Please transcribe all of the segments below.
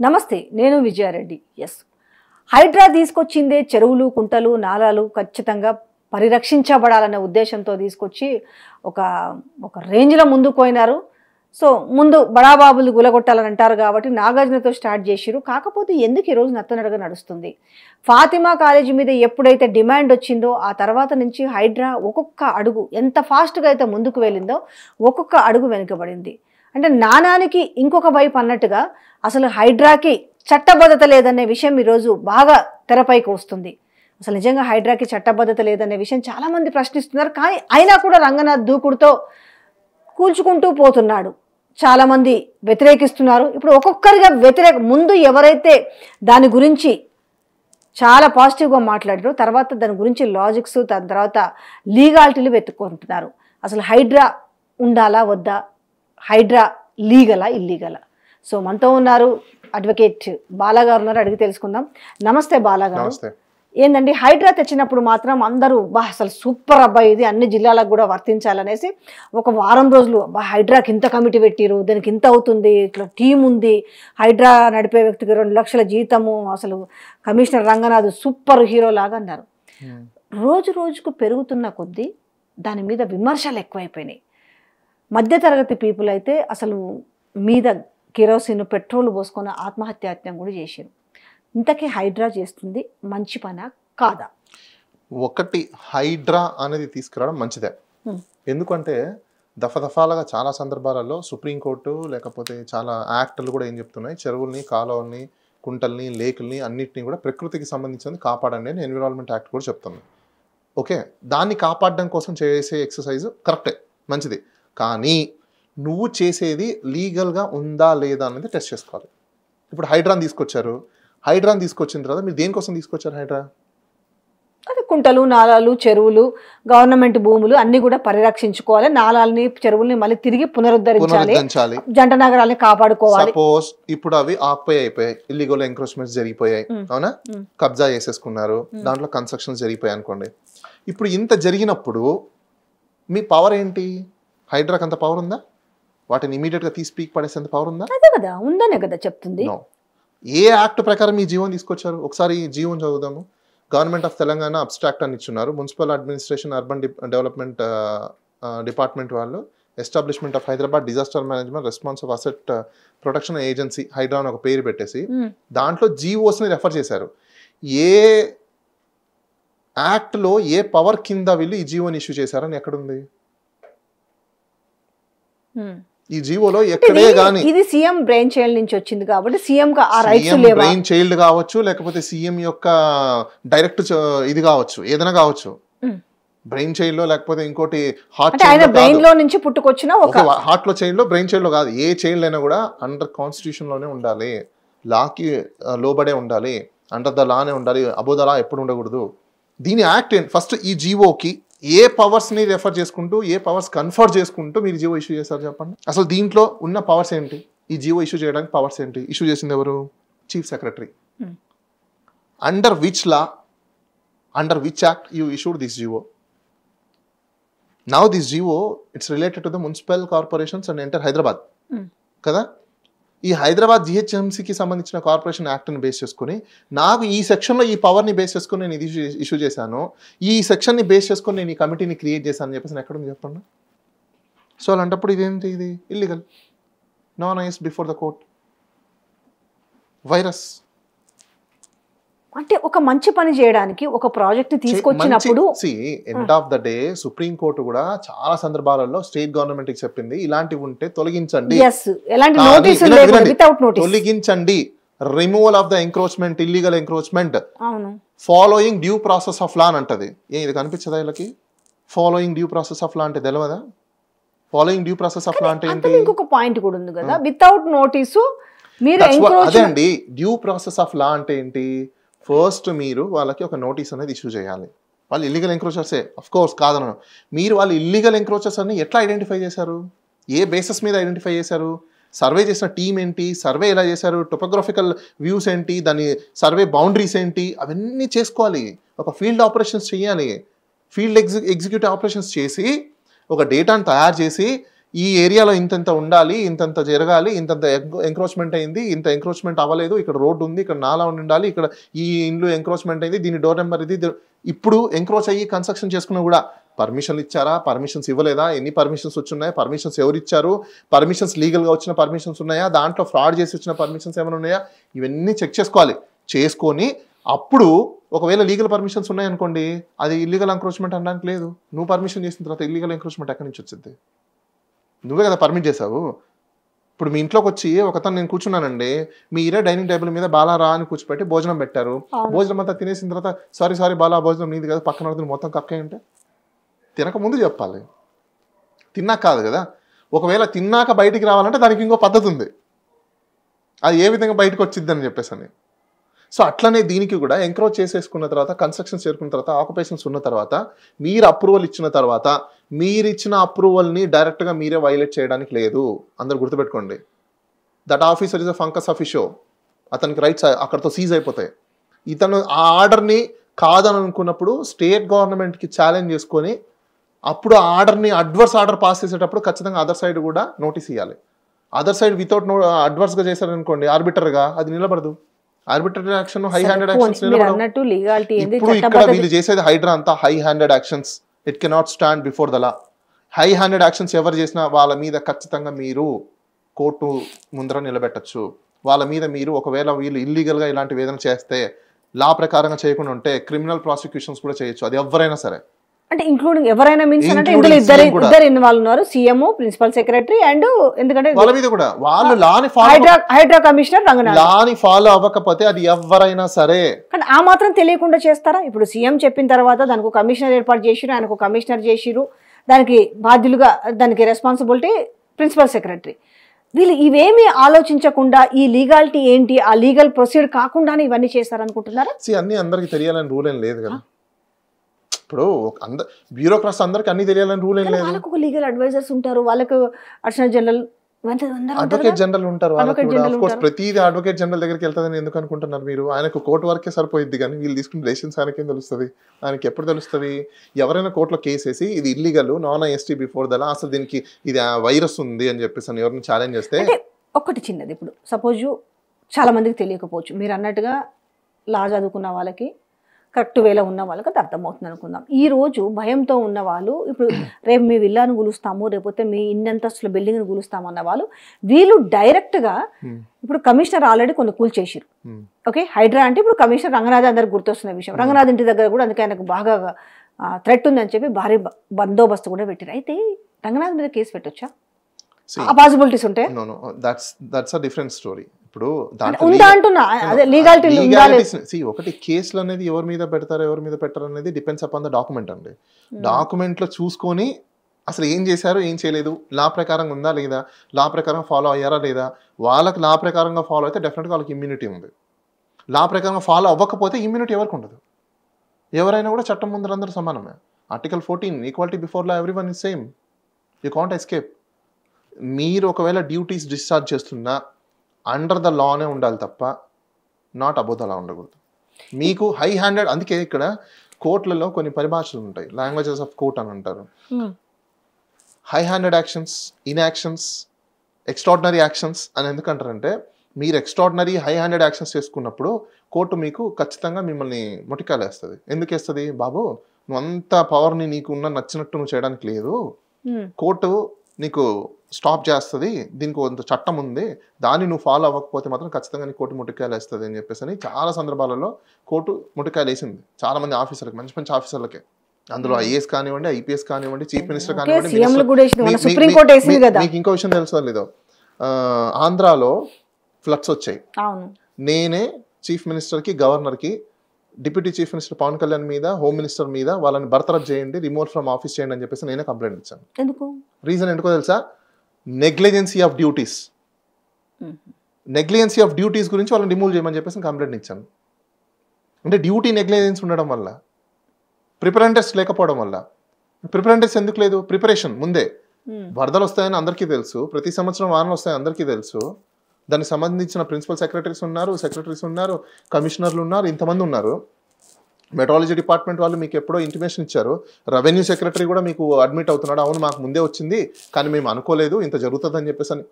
నమస్తే, నేను విజయారెడ్డి. ఎస్, హైడ్రా తీసుకొచ్చిందే చెరువులు, కుంటలు, నాలాలు ఖచ్చితంగా పరిరక్షించబడాలనే ఉద్దేశంతో తీసుకొచ్చి ఒక ఒక రేంజ్లో ముందుకు పోయినారు. సో ముందు బడాబాబులు గులగొట్టాలని అంటారు కాబట్టి నాగార్జునతో స్టార్ట్ చేసిరు. కాకపోతే ఎందుకు ఈరోజు నత్తనడగా నడుస్తుంది? ఫాతిమా కాలేజీ మీద ఎప్పుడైతే డిమాండ్ వచ్చిందో ఆ తర్వాత నుంచి హైడ్రా ఒక్కొక్క అడుగు ఎంత ఫాస్ట్గా అయితే ముందుకు వెళ్ళిందో ఒక్కొక్క అడుగు వెనుకబడింది. అంటే నాణానికి ఇంకొక వైపు అన్నట్టుగా అసలు హైడ్రాకి చట్టబద్ధత లేదనే విషయం ఈరోజు బాగా తెరపైకి వస్తుంది. అసలు నిజంగా హైడ్రాకి చట్టబద్ధత లేదనే విషయం చాలామంది ప్రశ్నిస్తున్నారు. కానీ అయినా కూడా రంగనాథ్ దూకుడుతో కూల్చుకుంటూ పోతున్నాడు. చాలామంది వ్యతిరేకిస్తున్నారు. ఇప్పుడు ఒక్కొక్కరిగా ముందు ఎవరైతే దాని గురించి చాలా పాజిటివ్గా మాట్లాడారో తర్వాత దాని గురించి లాజిక్స్, దాని తర్వాత లీగాలిటీలు వెతుక్కుంటున్నారు. అసలు హైడ్రా ఉండాలా వద్దా, హైడ్రా లీగలా ఇల్లీగలా? సో మనతో ఉన్నారు అడ్వకేట్ బాలాగారు ఉన్నారు, అడిగి తెలుసుకుందాం. నమస్తే బాలాగారు. ఏందండి, హైడ్రా తెచ్చినప్పుడు మాత్రం అందరూ అసలు సూపర్ అబ్బాయి, ఇది అన్ని జిల్లాలకు కూడా వర్తించాలనేసి ఒక వారం రోజులు హైడ్రాకి ఇంత కమిటీ పెట్టిరు, దానికి ఇంత అవుతుంది, ఇట్లా టీం ఉంది, హైడ్రా నడిపే వ్యక్తికి 2 లక్షల జీతము, అసలు కమిషనర్ రంగనాథ్ సూపర్ హీరో లాగా అన్నారు. రోజు రోజుకు పెరుగుతున్న కొద్దీ దాని మీద విమర్శలు ఎక్కువైపోయినాయి. మధ్యతరగతి పీపుల్ అయితే అసలు మీద కిరోసిన్, పెట్రోల్ పోసుకొని ఆత్మహత్యాయత్నం కూడా చేశారు. ఇంతకీ హైడ్రా చేస్తుంది మంచి పనా కాదా? ఒకటి, హైడ్రా అనేది తీసుకురావడం మంచిదే. ఎందుకంటే దఫాలుగా చాలా సందర్భాలలో సుప్రీంకోర్టు లేకపోతే చాలా యాక్టులు కూడా ఏం చెప్తున్నాయి, చెరువుల్ని, కాలువల్ని, కుంటల్ని, లేకుల్ని అన్నిటినీ కూడా ప్రకృతికి సంబంధించింది కాపాడండి అని ఎన్విరాన్మెంట్ యాక్ట్ కూడా చెప్తుంది. ఓకే, దాన్ని కాపాడడం కోసం చేసే ఎక్సర్సైజ్ కరెక్టే, మంచిది. కానీ నువ్వు చేసేది లీగల్గా ఉందా లేదా అనేది టెస్ట్ చేసుకోవాలి. ఇప్పుడు హైడ్రాని తీసుకొచ్చారు, హైడ్రాని తీసుకొచ్చిన తర్వాత మీరు దేనికోసం తీసుకొచ్చారు హైడ్రా? అదే కుంటలు, నాలాలు, చెరువులు, గవర్నమెంట్ భూములు అన్ని కూడా పరిరక్షించుకోవాలి, నాలాలని, చెరువుల్ని మళ్ళీ తిరిగి పునరుద్ధరించాలి, జంట నగరాలని కాపాడుకోవాలి. సపోజ్ ఇప్పుడు అవి అయిపోయాయి, ఇల్లీగల్ ఎంక్రోచ్మెంట్స్ జరిగిపోయాయి, అవునా, కబ్జా చేసేసుకున్నారు, దాంట్లో కన్స్ట్రక్షన్స్ జరిగిపోయాయి అనుకోండి. ఇప్పుడు ఇంత జరిగినప్పుడు మీ పవర్ ఏంటి? హైడ్రాకి అంత పవర్ ఉందా? వాటిని ఇమీడియట్గా తీసి పీక్ పడేసేంత పవర్ ఉందా? అదే కదా, ఉందనే కదా చెప్తుంది. ఏ యాక్ట్ ప్రకారం ఈ జీవోని తీసుకొచ్చారు? ఒకసారి జీవోని చదువుదాము. గవర్నమెంట్ ఆఫ్ తెలంగాణ అబ్స్ట్రాక్ట్ అని ఇచ్చున్నారు. Municipal administration urban development department వాళ్ళు establishment of Hyderabad disaster management response of asset protection agency HYDRAA అని ఒక పేరు పెట్టేసి దాంట్లో జీవోస్ని రెఫర్ చేశారు. ఏ యాక్ట్లో ఏ పవర్ కింద వీళ్ళు ఈ జీవోని ఇష్యూ చేశారని ఎక్కడుంది? ఈ జీవోలో ఎక్కడే గానీ ఇది సీఎం బ్రెయిన్ చైల్డ్ నుంచి వచ్చింది కాబట్టి సీఎం కా ఆ రైట్స్ లేవా? బ్రెయిన్ చైల్డ్ కావచ్చు, లేకపోతే సీఎం యొక్క డైరెక్ట్ ఇది కావచ్చు, ఏదైనా కావచ్చు. బ్రెయిన్ చైల్డ్ లో లేకపోతే ఇంకోటి హార్ట్ బ్రెయిన్ లో నుంచి పుట్టుకొచ్చిన ఒక హార్ట్ లో చైల్డ్ లో, బ్రెయిన్ చైల్డ్ లో కాదు. ఏ చైల్డ్ అయినా కూడా అండర్ కాన్స్టిట్యూషన్ లోనే ఉండాలి, లాకి లోబడే ఉండాలి, అండర్ ద లానే ఉండాలి, అబౌ ద లా ఎప్పుడు ఉండకూడదు. దీని యాక్ట్ ఫస్ట్ ఈ జీవోకి ఏ పవర్స్ ని రెఫర్ చేసుకుంటూ, ఏ పవర్స్ కన్ఫర్ చేసుకుంటూ మీరు జీవో ఇష్యూ చేశారు చెప్పండి. అసలు దీంట్లో ఉన్న పవర్స్ ఏంటి? ఈ జీవో ఇష్యూ చేయడానికి పవర్స్ ఏంటి? ఇష్యూ చేసింది ఎవరు? Chief secretary. Under which law, under which act you issued this GO? Now this GO it's related to the municipal corporations and enter Hyderabad కదా. ఈ హైదరాబాద్ జిహెచ్ఎంసీకి సంబంధించిన కార్పొరేషన్ యాక్ట్ని బేస్ చేసుకుని నాకు ఈ సెక్షన్లో ఈ పవర్ని బేస్ చేసుకుని నేను ఇది ఇష్యూ చేశాను, ఈ సెక్షన్ని బేస్ చేసుకుని నేను ఈ కమిటీని క్రియేట్ చేశాను అని చెప్పేసి ఎక్కడ చెప్పండి. సో అలాంటప్పుడు ఇదేంటి? ఇది illegal, non ice before the court virus. అంటే ఒక మంచి పని చేయడానికి ఒక ప్రాజెక్ట్ తీసుకొచ్చినప్పుడు end of the day supreme court కూడా చాలా సందర్భాలలో స్టేట్ గవర్నమెంట్ కి చెప్పింది ఇలాంటివి ఉంటే తొలగించండి, తొలగించండి, removal of the encroachment, illegal encroachment, following due process of law అని అంటది. ఇది కనిపించదా వీళ్ళకి? Following due process of law అంటే తెలియదా? Following due process of law అంటే ఏంటి? ఇంకొక పాయింట్ కూడా ఉంది కదా, వితౌట్ నోటీసు మీరు. అదే అండి, డ్యూ ప్రాసెస్ ఆఫ్ లా అంటే ఏంటి? ఫస్ట్ మీరు వాళ్ళకి ఒక నోటీస్ అనేది ఇష్యూ చేయాలి. వాళ్ళు ఇల్లీగల్ ఎంక్రోచర్సే, అఫ్ కోర్స్ కాదనను. మీరు వాళ్ళు ఇల్లీగల్ ఎంక్రోచర్స్ అని ఎట్లా ఐడెంటిఫై చేశారు? ఏ బేసిస్ మీద ఐడెంటిఫై చేశారు? సర్వే చేసిన టీం ఏంటి, సర్వే ఎలా చేశారు, టోపోగ్రఫికల్ వ్యూస్ ఏంటి, దాని సర్వే బౌండరీస్ ఏంటి, అవన్నీ చేసుకోవాలి. ఒక ఫీల్డ్ ఆపరేషన్స్ చేయాలి. ఫీల్డ్ ఎగ్జిక్యూటివ్ ఆపరేషన్స్ చేసి ఒక డేటాను తయారు చేసి ఈ ఏరియాలో ఇంతంత ఉండాలి, ఇంతంత జరగాలి, ఇంతంత ఎంక్రోచ్మెంట్ అయింది, ఇంత ఎంక్రోచ్మెంట్ అవ్వలేదు, ఇక్కడ రోడ్డు ఉంది, ఇక్కడ నాలా ఉండాలి, ఇక్కడ ఈ ఇండ్లు ఎంక్రోచ్మెంట్ అయింది, దీని డోర్ నెంబర్ ఇది. ఇప్పుడు ఎంక్రోచ్ అయ్యి కన్స్ట్రక్షన్ చేసుకున్నా కూడా పర్మిషన్లు ఇచ్చారా, పర్మిషన్స్ ఇవ్వలేదా, ఎన్ని పర్మిషన్స్ వచ్చున్నాయి, పర్మిషన్స్ ఎవరు ఇచ్చారు, పర్మిషన్స్ లీగల్గా వచ్చిన పర్మిషన్స్ ఉన్నాయా, దాంట్లో ఫ్రాడ్ చేసి వచ్చిన పర్మిషన్స్ ఏమైనా ఉన్నాయా, ఇవన్నీ చెక్ చేసుకోవాలి. చేసుకొని అప్పుడు ఒకవేళ లీగల్ పర్మిషన్స్ ఉన్నాయనుకోండి, అది ఇల్లీగల్ ఎంక్రోచ్మెంట్ అనడానికి లేదు. నువ్వు పర్మిషన్ చేసిన తర్వాత ఇల్లీగల్ ఎంక్రోచ్మెంట్ ఎక్కడి నుంచి వచ్చింది? నువ్వే కదా పర్మిట్ చేసావు. ఇప్పుడు మీ ఇంట్లోకి వచ్చి ఒకతను నేను కూర్చున్నానండి, మీరే డైనింగ్ టేబుల్ మీద బాలారా అని కూర్చోపెట్టి భోజనం పెట్టారు. భోజనం అంతా తినేసిన తర్వాత సారీ బాలా భోజనం నీది కదా, పక్కన వరకు మొత్తం కక్కే అంటే తినక ముందు చెప్పాలి, తిన్నాక కాదు కదా. ఒకవేళ తిన్నాక బయటికి రావాలంటే దానికి ఇంకో పద్ధతి ఉంది, అది ఏ విధంగా బయటకు వచ్చింది అని చెప్పేసి అని. సో అట్లనే దీనికి కూడా ఎంక్రోచ్ చేసేసుకున్న తర్వాత, కన్స్ట్రక్షన్స్ చేరుకున్న తర్వాత, ఆక్యుపేషన్స్ ఉన్న తర్వాత, మీరు అప్రూవల్ ఇచ్చిన తర్వాత, మీరు ఇచ్చిన అప్రూవల్ని డైరెక్ట్గా మీరే వైలేట్ చేయడానికి లేదు. అందరు గుర్తుపెట్టుకోండి. That officer is a functus officio. అతనికి రైట్స్ అక్కడితో సీజ్ అయిపోతాయి. ఇతను ఆ ఆర్డర్ని కాదని అనుకున్నప్పుడు స్టేట్ గవర్నమెంట్కి ఛాలెంజ్ చేసుకొని అప్పుడు ఆ ఆర్డర్ని అడ్వర్స్ ఆర్డర్ పాస్ చేసేటప్పుడు ఖచ్చితంగా అదర్ సైడ్ కూడా నోటీస్ ఇవ్వాలి. అదర్ సైడ్ వితౌట్ అడ్వర్స్గా చేశారనుకోండి ఆర్బిటర్గా, అది నిలబడదు. Arbitrary action, high handed actions ఇప్పుడు ఇక్కడ వీళ్ళు చేసేది హైడ్రా అంతా high handed actions. It cannot stand before the law. High handed actions ఎవరు చేసినా వాళ్ళ మీద ఖచ్చితంగా మీరు కోర్టు ముందర నిలబెట్టచ్చు. వాళ్ళ మీద మీరు ఒకవేళ వీళ్ళు ఇల్లీగల్గా ఇలాంటివి ఏదైనా చేస్తే, లా ప్రకారంగా చేయకుండా ఉంటే క్రిమినల్ ప్రాసిక్యూషన్స్ కూడా చేయొచ్చు. అది ఎవరైనా సరే, అంటే ఇంక్లూడింగ్ ఎవరైనా మీన్స్ అంటే ఇందులో ఇద్దరు ఇన్వాల్వ్ ఉన్నారు, సీఎం, ప్రిన్సిపల్ సెక్రటరీ అండ్ ఎందుకంటే వాళ్ళ మీద కూడా వాళ్ళు లాని హైడ్రా కమిషనర్ రంగనాథ్ లాని ఫాలో అవ్వకపోతే అది ఎవరైనా సరే. కానీ ఆ మాత్రం తెలియకుండా చేస్తారా? ఇప్పుడు సీఎం చెప్పిన తర్వాత దానికి కమిషనర్ ఏర్పాటు చేసిరు, ఆయనకు కమిషనర్ చేసిరు, దానికి బాధ్యులుగా దానికి రెస్పాన్సిబిలిటీ ప్రిన్సిపల్ సెక్రటరీ. వీళ్ళు ఇవేమీ ఆలోచించకుండా ఈ లీగాలిటీ ఏంటి, ఆ లీగల్ ప్రొసీడ్ కాకుండానే ఇవన్నీ చేస్తారనుకుంటున్నారా? అన్ని అందరికి తెలియాలని రూల్ ఏం లేదు కదా. ఇప్పుడు బ్యూరోక్రాట్స్ అందరికి అన్ని తెలియాలని రూల్ ఏం లేదు. వాళ్ళకు లీగల్ అడ్వైజర్స్ ఉంటారు, వాళ్ళకు అడిషనల్ జనరల్, అడ్వకేట్ జనరల్ ఉంటారు. ప్రతిదీ అడ్వకేట్ జనరల్ దగ్గరికి వెళ్తుందని ఎందుకు అనుకుంటున్నారు మీరు? ఆయనకు కోర్టు వరకే సరిపోయింది, కానీ వీళ్ళు తీసుకున్న డెసిషన్స్ ఆయనకేం తెలుస్తుంది? ఆయనకి ఎప్పుడు తెలుస్తుంది? ఎవరైనా కోర్టులో కేసు వేసి ఇది ఇల్లీగల్, నాన్ ఎస్టీ బిఫోర్ దలా, అసలు దీనికి ఇది వైరస్ ఉంది అని చెప్పేసి అని ఎవరిని ఛాలెంజ్ చేస్తే, ఒకటి చిన్నది, ఇప్పుడు సపోజ్ చాలా మందికి తెలియకపోవచ్చు, మీరు అన్నట్టుగా లా చదువుకున్న వాళ్ళకి, కరెక్ట్ వేలో ఉన్న వాళ్ళకి అది అర్థమవుతుంది అనుకుందాం. ఈ రోజు భయంతో ఉన్న వాళ్ళు, ఇప్పుడు రేపు మీ విల్లాను కూలుస్తాము, రేపోతే మీ ఇన్నంతస్తుల బిల్డింగ్ని కూలుస్తాము అన్న వాళ్ళు, వీళ్ళు డైరెక్ట్గా ఇప్పుడు కమిషనర్ ఆల్రెడీ కొన్ని కూల్ చేసిరు. ఓకే, హైడ్రా అంటే ఇప్పుడు కమిషనర్ రంగనాథ్ అందరికి గుర్తొస్తున్న విషయం. రంగనాథ్ ఇంటి దగ్గర కూడా అందుకే ఆయనకు బాగా థ్రెట్ ఉందని చెప్పి భారీ బందోబస్తు కూడా పెట్టారు. అయితే రంగనాథ్ మీద కేసు పెట్టొచ్చా? ఆ పాసిబిలిటీస్ ఉంటాయి. That's a different story. ఇప్పుడు ఒకటి కేసులు అనేది ఎవరి మీద పెడతారు, ఎవరి మీద పెట్టారు అనేది డిపెండ్స్ అపాన్ ద డాక్యుమెంట్ అండి. డాక్యుమెంట్ లో చూసుకొని అసలు ఏం చేశారు, ఏం చేయలేదు, లా ప్రకారం ఉందా లేదా, లా ప్రకారం ఫాలో అయ్యారా లేదా. వాళ్ళకి లా ప్రకారంగా ఫాలో అయితే డెఫినెట్గా వాళ్ళకి ఇమ్యూనిటీ ఉంది. లా ప్రకారంగా ఫాలో అవ్వకపోతే ఇమ్యూనిటీ ఎవరికి ఉండదు. ఎవరైనా కూడా చట్టం ముందర అందరూ సమానమే. Article 14 equality before law, everyone is same, you can't escape. మీరు ఒకవేళ డ్యూటీస్ డిశ్చార్జ్ చేస్తున్నా అండర్ ద లానే ఉండాలి తప్ప నాట్ అబౌవ్ ద లా ఉండకూడదు. మీకు హై హ్యాండెడ్, అందుకే ఇక్కడ కోర్టులలో కొన్ని పరిభాషలు ఉంటాయి, లాంగ్వేజెస్ ఆఫ్ కోర్ట్ అని అంటారు. High handed actions, inactions, extraordinary actions అని ఎందుకంటారంటే, మీరు ఎక్స్ట్రాడినరీ హై హ్యాండెడ్ యాక్షన్స్ చేసుకున్నప్పుడు కోర్టు మీకు ఖచ్చితంగా మిమ్మల్ని మొటికాయలు వేస్తుంది. ఎందుకు వేస్తుంది? బాబు నువ్వు అంత పవర్ని నీకు ఉన్న నచ్చినట్టు నువ్వు చేయడానికి లేదు, కోర్టు నీకు స్టాప్ చేస్తుంది, దీనికి కొంత చట్టం ఉంది, దాన్ని నువ్వు ఫాలో అవ్వకపోతే మాత్రం ఖచ్చితంగా నీ కోర్టు ముటికాయలు వేస్తుంది అని చెప్పేసి అని చాలా సందర్భాలలో కోర్టు ముటికాయలు వేసింది చాలా మంది ఆఫీసర్లకి, మంచి మంచి ఆఫీసర్లకే. అందులో ఐఏఎస్ కానివ్వండి, ఐపీఎస్ కానివ్వండి, చీఫ్ మినిస్టర్ కానివ్వండి. మీకు ఇంకో విషయం తెలుసో లేదో, ఆంధ్రాలో ఫ్లడ్స్ వచ్చాయి. నేనే చీఫ్ మినిస్టర్కి, గవర్నర్కి, deputy chief minister Pavan Kalyan మీద, హోమ్ మినిస్టర్ మీద వాళ్ళని బర్తరఫ్ చేయండి, రిమూవ్ ఫ్రమ్ ఆఫీస్ చేయండి అని చెప్పేసి నేనే కంప్లైంట్ ఇచ్చాను. ఎందుకు? రీజన్ ఎందుకో తెలుసా? Negligence of duties. Negligence of duties గురించి వాళ్ళని రిమూవ్ చేయమని చెప్పేసి కంప్లైంట్ ఇచ్చాను. అంటే డ్యూటీ నెగ్లిజెన్స్ ఉండడం వల్ల, ప్రిపరెంటర్స్ లేకపోవడం వల్ల. ప్రిపరెంటర్స్ ఎందుకు లేదు? ప్రిపరేషన్ ముందే. వరదలు వస్తాయని అందరికీ తెలుసు, ప్రతి సంవత్సరం వానలు వస్తాయని అందరికీ తెలుసు. దానికి సంబంధించిన ప్రిన్సిపల్ సెక్రటరీస్ ఉన్నారు, కమిషనర్లు ఉన్నారు, ఇంతమంది ఉన్నారు. మెట్రాలజీ డిపార్ట్మెంట్ వాళ్ళు మీకు ఎప్పుడో ఇంటిమేషన్ ఇచ్చారు, రెవెన్యూ సెక్రటరీ కూడా మీకు అడ్మిట్ అవుతున్నాడు, అవును మాకు ముందే వచ్చింది కానీ మేము అనుకోలేదు ఇంత జరుగుతుందని చెప్పేసి అని.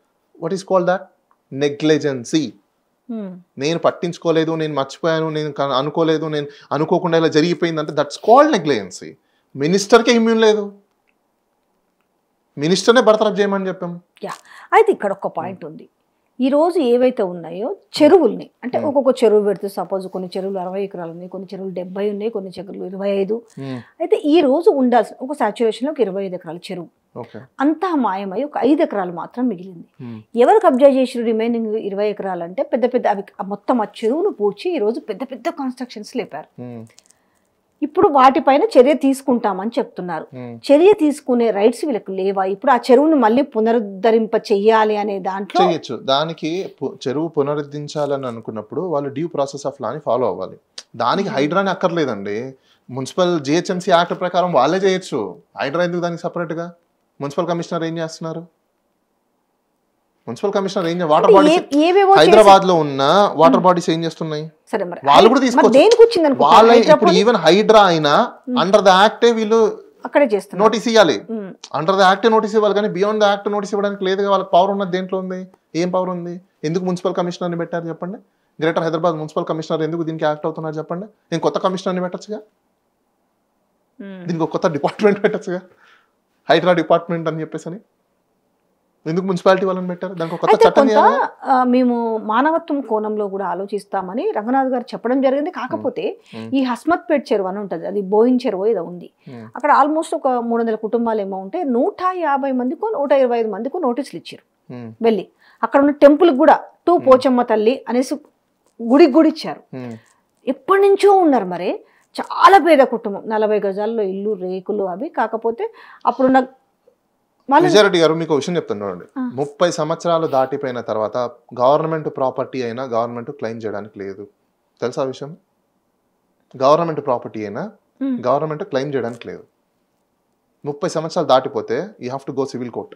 What is called that? Negligence. నేను పట్టించుకోలేదు, నేను మర్చిపోయాను, నేను అనుకోలేదు, నేను అనుకోకుండా ఇలా జరిగిపోయింది అంటే దట్స్ కాల్డ్ నెగ్లిజెన్సీ. మినిస్టర్కే ఇమ్యూన్ లేదు, మినిస్టర్నే బర్తరఫ్ చేయమని చెప్పాం. అయితే ఇక్కడ ఒక పాయింట్ ఉంది. ఈ రోజు ఏవైతే ఉన్నాయో చెరువుల్ని, అంటే ఒక్కొక్క చెరువు పెడితే సపోజ్ కొన్ని చెరువులు 60 ఎకరాలు ఉన్నాయి, కొన్ని చెరువులు 70 ఉన్నాయి, కొన్ని చెరువులు 25. అయితే ఈ రోజు ఉండాల్సిన ఒక సాచ్యురేషన్ లో ఒక 25 ఎకరాల చెరువు అంతా మాయమై ఒక 5 ఎకరాలు మాత్రం మిగిలింది. ఎవరు కబ్జా చేసిన రిమైనింగ్ 20 ఎకరాలు అంటే పెద్ద పెద్ద అవి మొత్తం ఆ చెరువును పూడ్చి ఈ రోజు పెద్ద పెద్ద కన్స్ట్రక్షన్స్ లేపారు. ఇప్పుడు వాటిపైన చర్య తీసుకుంటామని చెప్తున్నారు. చర్య తీసుకునే రైట్స్ వీళ్ళకి లేవా? ఇప్పుడు ఆ చెరువును మళ్ళీ పునరుద్ధరింప చెయ్యాలి అనే దాంట్లో చేయొచ్చు. దానికి చెరువు పునరుద్ధరించాలని అనుకున్నప్పుడు వాళ్ళు డ్యూ ప్రాసెస్ ఆఫ్ లాని ఫాలో అవ్వాలి. దానికి హైడ్రాని అక్కర్లేదండి. మున్సిపల్ జిహెచ్ఎంసీ యాక్ట్ ప్రకారం వాళ్ళే చేయొచ్చు. హైడ్రా ఎందుకు దానికి సపరేట్గా? మున్సిపల్ కమిషనర్ ఏం చేస్తున్నారు? మున్సిపల్ కమిషనర్ ఏం వాటర్ బాడీస్ హైదరాబాద్ లో ఉన్న వాటర్ బాడీస్ ఏం చేస్తున్నాయి? వాళ్ళు కూడా తీసుకోవచ్చు. వాళ్ళ ఇప్పుడు ఈవెన్ హైడ్రా అయినా అండర్ ద యాక్టే వీళ్ళు అక్కడే చేస్తారు, నోటీస్ ఇవ్వాలి. అండర్ ద యాక్టే నోటీస్ ఇవ్వాలి, కానీ బియాండ్ ద యాక్ట్ నోటీస్ ఇవ్వడానికి లేదు. వాళ్ళకి పవర్ ఉన్నది దేంట్లో ఉంది? ఏం పవర్ ఉంది? ఎందుకు మున్సిపల్ కమిషనర్ని పెట్టారు చెప్పండి? గ్రేటర్ హైదరాబాద్ మున్సిపల్ కమిషనర్ ఎందుకు దీనికి యాక్ట్ అవుతున్నారు చెప్పండి? నేను కొత్త కమిషనర్ని పెట్టచ్చుగా, దీనికి ఒక కొత్త డిపార్ట్మెంట్ పెట్టచ్చుగా, హైడ్రా డిపార్ట్మెంట్ అని చెప్పేసి. అని ఎందుకు మున్సిపాలిటీ వాళ్ళని పెట్టారు? దానికి ఒక కొత్త చట్టం మేము మానవత్వం కోణంలో కూడా ఆలోచిస్తామని రంగనాథ్ గారు చెప్పడం జరిగింది. కాకపోతే ఈ హస్మత్పేట్ చెరువు అని ఉంటుంది, అది బోయిన్ చెరువు ఏదో ఉంది. అక్కడ ఆల్మోస్ట్ ఒక 300 కుటుంబాలు ఏమో ఉంటే 150 మందికో 125 మందికో నోటీసులు ఇచ్చారు. వెళ్ళి అక్కడ ఉన్న టెంపుల్ కూడా టూ పోచమ్మ తల్లి అనేసి గుడి ఇచ్చారు. ఎప్పటి నుంచో ఉన్నారు. మరి చాలా పేద కుటుంబం, 40 గజాల్లో ఇల్లు, రేకులు అవి. కాకపోతే అప్పుడున్న విజయారెడ్డి గారు మీకు విషయం చెప్తాను చూడండి. 30 సంవత్సరాలు దాటిపోయిన తర్వాత గవర్నమెంట్ ప్రాపర్టీ అయినా గవర్నమెంట్ క్లెయిమ్ చేయడానికి లేదు. తెలుసా విషయం? గవర్నమెంట్ ప్రాపర్టీ అయినా గవర్నమెంట్ క్లెయిమ్ చేయడానికి లేదు. 30 సంవత్సరాలు దాటిపోతే you have to go civil court.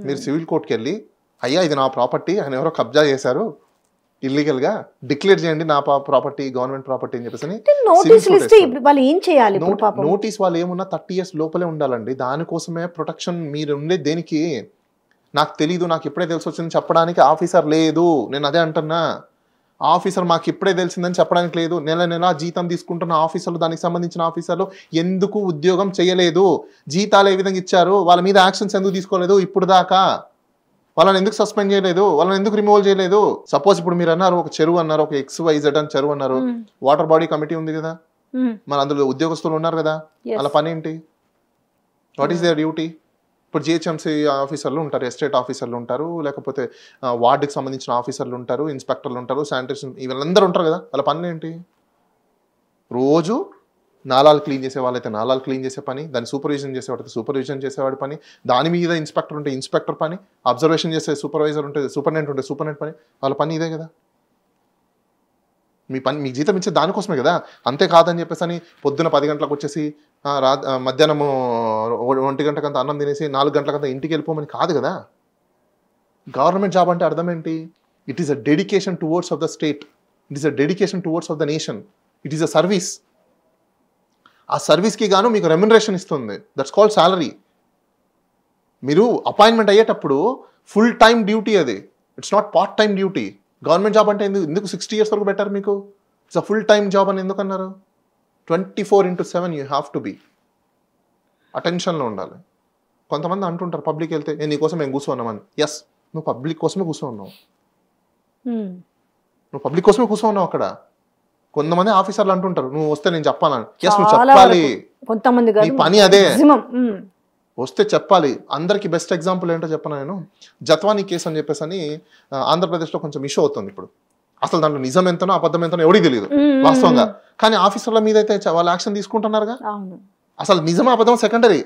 మీరు సివిల్ కోర్ట్కి వెళ్ళి అయ్యా ఇది నా ప్రాపర్టీ అని ఎవరో కబ్జా చేశారు ఇల్లీగల్ గా, డిక్లేర్ చేయండి నా ప్రాపర్టీ గవర్నమెంట్ ప్రాపర్టీ అని చెప్పేసి నోటీస్. వాళ్ళు ఏమున్నా 30 years లోపలే ఉండాలండి. దానికోసమే ప్రొటెక్షన్. మీరు ఉండే దేనికి నాకు తెలీదు, నాకు ఇప్పుడే తెలిసి వచ్చింది చెప్పడానికి ఆఫీసర్ లేదు. నేను అదే అంటున్నా, ఆఫీసర్ మాకు ఇప్పుడే తెలిసిందని చెప్పడానికి లేదు. నెల జీతం తీసుకుంటున్న ఆఫీసర్లు, దానికి సంబంధించిన ఆఫీసర్లు ఎందుకు ఉద్యోగం చేయలేదు? జీతాలు ఏ విధంగా ఇచ్చారు? వాళ్ళ మీద యాక్షన్స్ ఎందుకు తీసుకోలేదు ఇప్పుడు దాకా? వాళ్ళని ఎందుకు సస్పెండ్ చేయలేదు? వాళ్ళని ఎందుకు రిమూవల్ చేయలేదు? సపోజ్ ఇప్పుడు మీరు అన్నారు ఒక చెరువు అన్నారు, ఒక XYZ అని చెరువు అన్నారు, వాటర్ బాడీ కమిటీ ఉంది కదా, మన అందులో ఉద్యోగస్తులు ఉన్నారు కదా, వాళ్ళ పని ఏంటి? What is their duty? ఇప్పుడు జిహెచ్ఎంసీ ఆఫీసర్లు ఉంటారు, ఎస్టేట్ ఆఫీసర్లు ఉంటారు, లేకపోతే వార్డుకి సంబంధించిన ఆఫీసర్లు ఉంటారు, ఇన్స్పెక్టర్లు ఉంటారు, శానిటేషన్, వీళ్ళందరూ ఉంటారు కదా. వాళ్ళ పని ఏంటి? రోజు నాలాలు క్లీన్ చేసే వాళ్ళైతే నాలాలు క్లీన్ చేసే పని, దాన్ని సూపర్విజన్ చేసేవాడితే సూపర్విజన్ చేసేవాడి పని, దాని మీద ఇన్స్పెక్టర్ ఉంటే ఇన్స్పెక్టర్ పని, అబ్జర్వేషన్ చేసే సూపర్వైజర్ ఉంటే సూపరింటెండెంట్ ఉంటే సూపరింటెండెంట్ పని. వాళ్ళ పని ఇదే కదా. మీ పని మీకు జీతం ఇచ్చే దానికోసమే కదా. అంతే కాదని చెప్పేసి అని పొద్దున 10 గంటలకు వచ్చేసి మధ్యాహ్నం 1 గంటకంతా అన్నం తినేసి 4 గంటలకంతా ఇంటికి వెళ్ళిపోమని కాదు కదా. గవర్నమెంట్ జాబ్ అంటే అర్థం ఏంటి? It is a dedication towards of the state, it is a dedication towards of the nation, it is a service. ఆ సర్వీస్కి గాను మీకు రెమ్యునరేషన్ ఇస్తుంది, దట్స్ కాల్డ్ సాలరీ. మీరు అపాయింట్మెంట్ అయ్యేటప్పుడు ఫుల్ టైం డ్యూటీ అది, it's not part time duty. Government job అంటే ఎందుకు 60 years వరకు పెట్టారు మీకు? It's a full time job అని ఎందుకు అన్నారు? 24/7 యూ హ్యావ్ టు బీ అటెన్షన్లో ఉండాలి. కొంతమంది అంటుంటారు పబ్లిక్ వెళ్తే నీకోసం మేము కూర్చోన్నామని. ఎస్, నువ్వు పబ్లిక్ కోసమే కూర్చోన్నావు, నువ్వు పబ్లిక్ కోసమే కూర్చోన్నావు అక్కడ. కొంతమంది ఆఫీసర్లు అంటుంటారు నువ్వు వస్తే నేను చెప్పాలని. ఎస్, నువ్వు చెప్పాలి, నీ పని అదే, వస్తే చెప్పాలి. అందరికి బెస్ట్ ఎగ్జాంపుల్ ఏంటో చెప్పను నేను. జత్వానీ కేసు అని చెప్పేసి అని ఆంధ్రప్రదేశ్లో కొంచెం ఇష్యూ అవుతుంది ఇప్పుడు. అసలు దాంట్లో నిజం ఎంతనో అబద్ధం ఎంతనో ఎవరికి తెలియదు వాస్తవంగా, కానీ ఆఫీసర్ల మీద అయితే వాళ్ళు యాక్షన్ తీసుకుంటున్నారుగా. అసలు నిజం అబద్ధం సెకండరీ.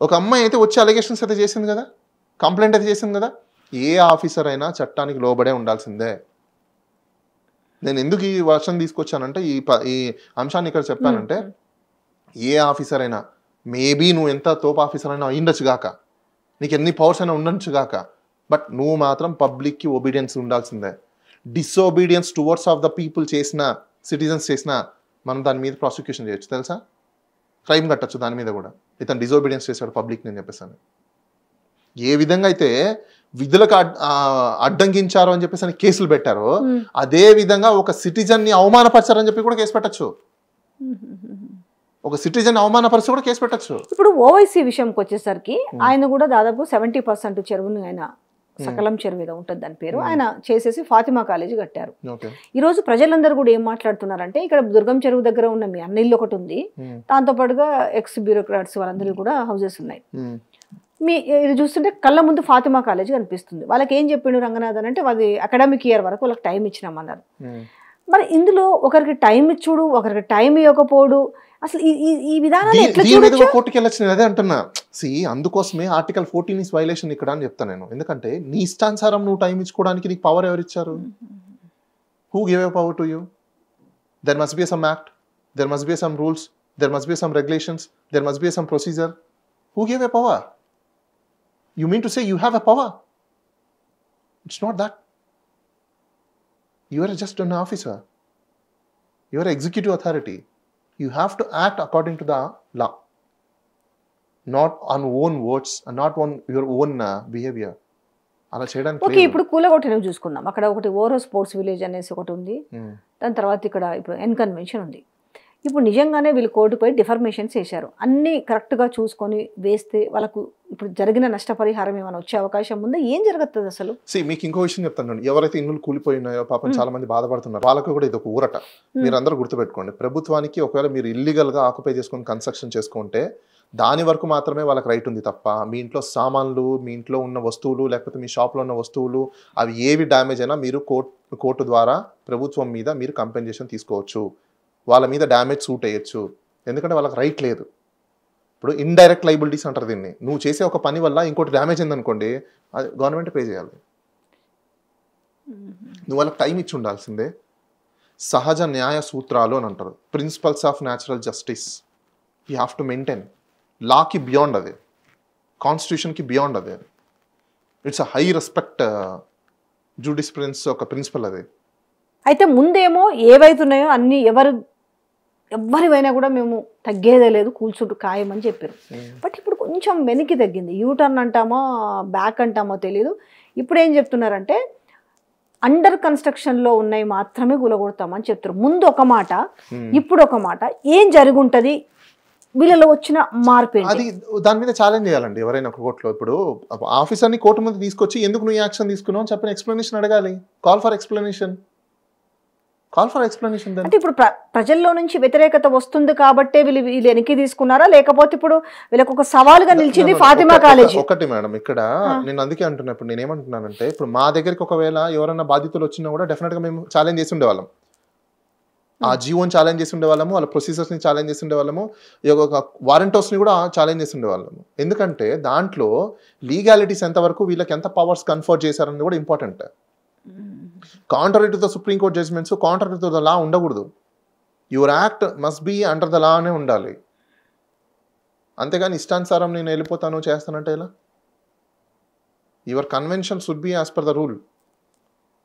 ఒక అమ్మాయి అయితే వచ్చి అలిగేషన్స్ అయితే చేసింది కదా, కంప్లైంట్ అయితే చేసింది కదా. ఏ ఆఫీసర్ అయినా చట్టానికి లోబడే ఉండాల్సిందే. నేను ఎందుకు ఈ వర్షన్ తీసుకొచ్చానంటే ఈ అంశాన్ని ఇక్కడ చెప్పానంటే, ఏ ఆఫీసర్ అయినా మేబీ నువ్వు ఎంత తోపు ఆఫీసర్ అయినా అయ్యుండొచ్చు గాక, నీకు ఎన్ని పవర్స్ అయినా ఉండొచ్చు గాక, బట్ నువ్వు మాత్రం పబ్లిక్కి ఒబీడియన్స్ ఉండాల్సిందే. Disobedience towards of the people చేసిన సిటిజన్స్ చేసినా మనం దాని మీద ప్రాసిక్యూషన్ చేయొచ్చు తెలుసా, క్రైమ్ కట్టచ్చు దాని మీద కూడా, ఇతను డిజోబీడియన్స్ చేశాడు పబ్లిక్ నేను చెప్పేసాను. ఏ విధంగా అయితే విధులకు అడ్డంకించారు అని చెప్పేసి కేసులు పెట్టారో అదే విధంగా ఒక సిటిజన్ ని అవమానపరిచారని చెప్పి కూడా కేసు పెట్టచ్చు. ఒక సిటిజన్ అవమానపరిచి కూడా కేసు పెట్టచ్చు. ఇప్పుడు ఓవైసీ విషయంకి వచ్చేసరికి ఆయన కూడా దాదాపు 70% చెరువుని ఆయన సకలం చెరువు మీద ఉంటుంది దాని పేరు, ఆయన చేసేసి ఫాతిమా కాలేజీ కట్టారు. ఈ రోజు ప్రజలందరూ కూడా ఏం మాట్లాడుతున్నారంటే ఇక్కడ దుర్గం చెరువు దగ్గర ఉన్న మీ అన్న ఇల్లు ఒకటి ఉంది, దాంతో పాటుగా ఎక్స్ బ్యూరోక్రాట్స్ వాళ్ళందరూ కూడా హౌసెస్ ఉన్నాయి. ఇది చూస్తుంటే కళ్ళ ముందు ఫాతిమా కాలేజీ కనిపిస్తుంది. వాళ్ళకి ఏం చెప్పిండు రంగనాథన్ అంటే అది అకాడమిక్ ఇయర్ వరకు వాళ్ళకి టైం ఇచ్చినామన్నారు. మరి ఇందులో ఒకరికి టైం ఇచ్చుడు ఒకరికి టైం ఇవ్వకపోడు, అసలు ఈ విధానాలు ఎట్లా చూడొచ్చు? కోర్టుకి వెళ్ళొచ్చు అదే అంటున్నా. అందుకోసమే ఆర్టికల్ 14 ఇస్ వైలేషన్ ఇక్కడ అని చెప్తాను నేను. ఎందుకంటే నీ ఇష్టానుసారం నువ్వు టైం ఇచ్చుకోవడానికి నీకు పవర్ ఎవరు ఇచ్చారు? Who give a power to you? There must be some act, there must be some rules, there must be some regulations, there must be some procedure. Who give a power? You mean to say you have a power? It's not that. You are just an officer. You are executive authority. You have to act according to the law, not on own words and not on your own behavior. అలా చేయడానికి okay. ఇప్పుడు కూలగొట్టనేవి చూసుకుందాం. అక్కడ ఒకటి ఓరో sports village అనేసి ఒకటి ఉంది, దాని తర్వాత ఇక్కడ ఇప్పుడు ఎన్ కన్వెన్షన్ ఉంది. ఇప్పుడు నిజంగానే వీళ్ళు కోర్టుపై డిఫర్మేషన్స్ వేశారు, అన్నీ కరెక్ట్గా చూసుకొని వేస్తే వాళ్ళకు ఇప్పుడు జరిగిన నష్టపరిహారం ఏమైనా వచ్చే అవకాశం ఉందా? ఏం జరుగుతుంది అసలు? మీకు ఇంకో విషయం చెప్తాను. ఎవరైతే ఇల్లు కూలిపోయినాయో పాపం చాలా మంది బాధపడుతున్నారు, వాళ్ళకు కూడా ఇది ఒక ఊరట. మీరు అందరూ గుర్తుపెట్టుకోండి, ప్రభుత్వానికి ఒకవేళ మీరు ఇల్లీగల్ గా ఆక్యుపై చేసుకొని కన్స్ట్రక్షన్ చేసుకుంటే దాని వరకు మాత్రమే వాళ్ళకి రైట్ ఉంది తప్ప మీ ఇంట్లో సామాన్లు, మీ ఇంట్లో ఉన్న వస్తువులు, లేకపోతే మీ షాప్లో ఉన్న వస్తువులు అవి ఏవి డ్యామేజ్ అయినా మీరు కోర్టు ద్వారా ప్రభుత్వం మీద మీరు కంపెన్సేషన్ తీసుకోవచ్చు, వాళ్ళ మీద డ్యామేజ్ సూట్ అయ్యొచ్చు. ఎందుకంటే వాళ్ళకి రైట్ లేదు. ఇప్పుడు ఇండైరెక్ట్ లైబిలిటీస్ అంటారు దీన్ని. నువ్వు చేసే ఒక పని వల్ల ఇంకోటి డ్యామేజ్ అయిందనుకోండి, అది గవర్నమెంట్ పే చేయాలి. నువ్వు వాళ్ళకి టైం ఇచ్చి ఉండాల్సిందే. సహజ న్యాయ సూత్రాలు అని అంటారు, principles of natural justice you have to maintain. లాకి బియాండ్ అది, కాన్స్టిట్యూషన్కి బియాండ్ అది. It's a high respect jurisprudence ఒక ప్రిన్సిపల్ అది. అయితే ముందేమో ఏవైతున్నాయో అన్ని ఎవరివైనా కూడా మేము తగ్గేదే లేదు, కూల్చుడు ఖాయం అని చెప్పారు. బట్ ఇప్పుడు కొంచెం వెనక్కి తగ్గింది. యూటర్న్ అంటామో బ్యాక్ అంటామో తెలియదు. ఇప్పుడు ఏం చెప్తున్నారంటే అండర్ కన్స్ట్రక్షన్లో ఉన్నాయి మాత్రమే కూలగొడతామని చెప్తారు. ముందు ఒక మాట, ఇప్పుడు ఒక మాట. ఏం జరుగుంటది వీళ్ళలో వచ్చిన మార్పు? అది దాని మీద ఛాలెంజ్ చేయాలండి ఎవరైనా ఒక కోర్టులో. ఇప్పుడు ఆఫీసర్ని కోర్టు ముందు తీసుకొచ్చి ఎందుకు నువ్వు యాక్షన్ తీసుకున్నావు అని చెప్పిన ఎక్స్ప్లెనేషన్ అడగాలి. Call for explanation. అంటే ఇప్పుడు ప్రజల్లో నుంచి వ్యతిరేకత వస్తుంది కాబట్టి వీళ్ళు వెనక్కి తీసుకున్నారా, లేకపోతే ఇప్పుడు వీళ్ళకి ఒక సవాలుగా నిలిచింది ఫాతిమా కాలేజీ? ఒకటి మేడం, ఇక్కడ నేను అందుకే అంటున్నా. ఇప్పుడు నేను ఏమంటున్నానంటే ఇప్పుడు మా దగ్గరికి ఒకవేళ ఎవరైనా బాధితులు వచ్చినా కూడా డెఫినెట్ గా మేము ఛాలెంజ్ చేసి ఉండేవాళ్ళం. ఆ జీవోని ఛాలెంజ్ చేసి ఉండేవాళ్ళము, వాళ్ళ ప్రొసీజర్స్ ని ఛాలెంజ్ చేసి ఉండేవాళ్ళము, వారంటోస్ ని కూడా ఛాలెంజ్ చేసి ఉండేవాళ్ళము. ఎందుకంటే దాంట్లో లీగాలిటీస్ ఎంతవరకు, వీళ్ళకి ఎంత పవర్స్ కన్ఫర్ట్ చేశారని కూడా important. Contrary to the supreme court judgments, contrary to the law ఉండకూడదు. Your act must be under the law అనే ఉండాలి. అంతేగాని ఇష్టానుసారం నేను వెళ్ళిపోతాను చేస్తానంటే ఎలా? Your convention should be as per the rule.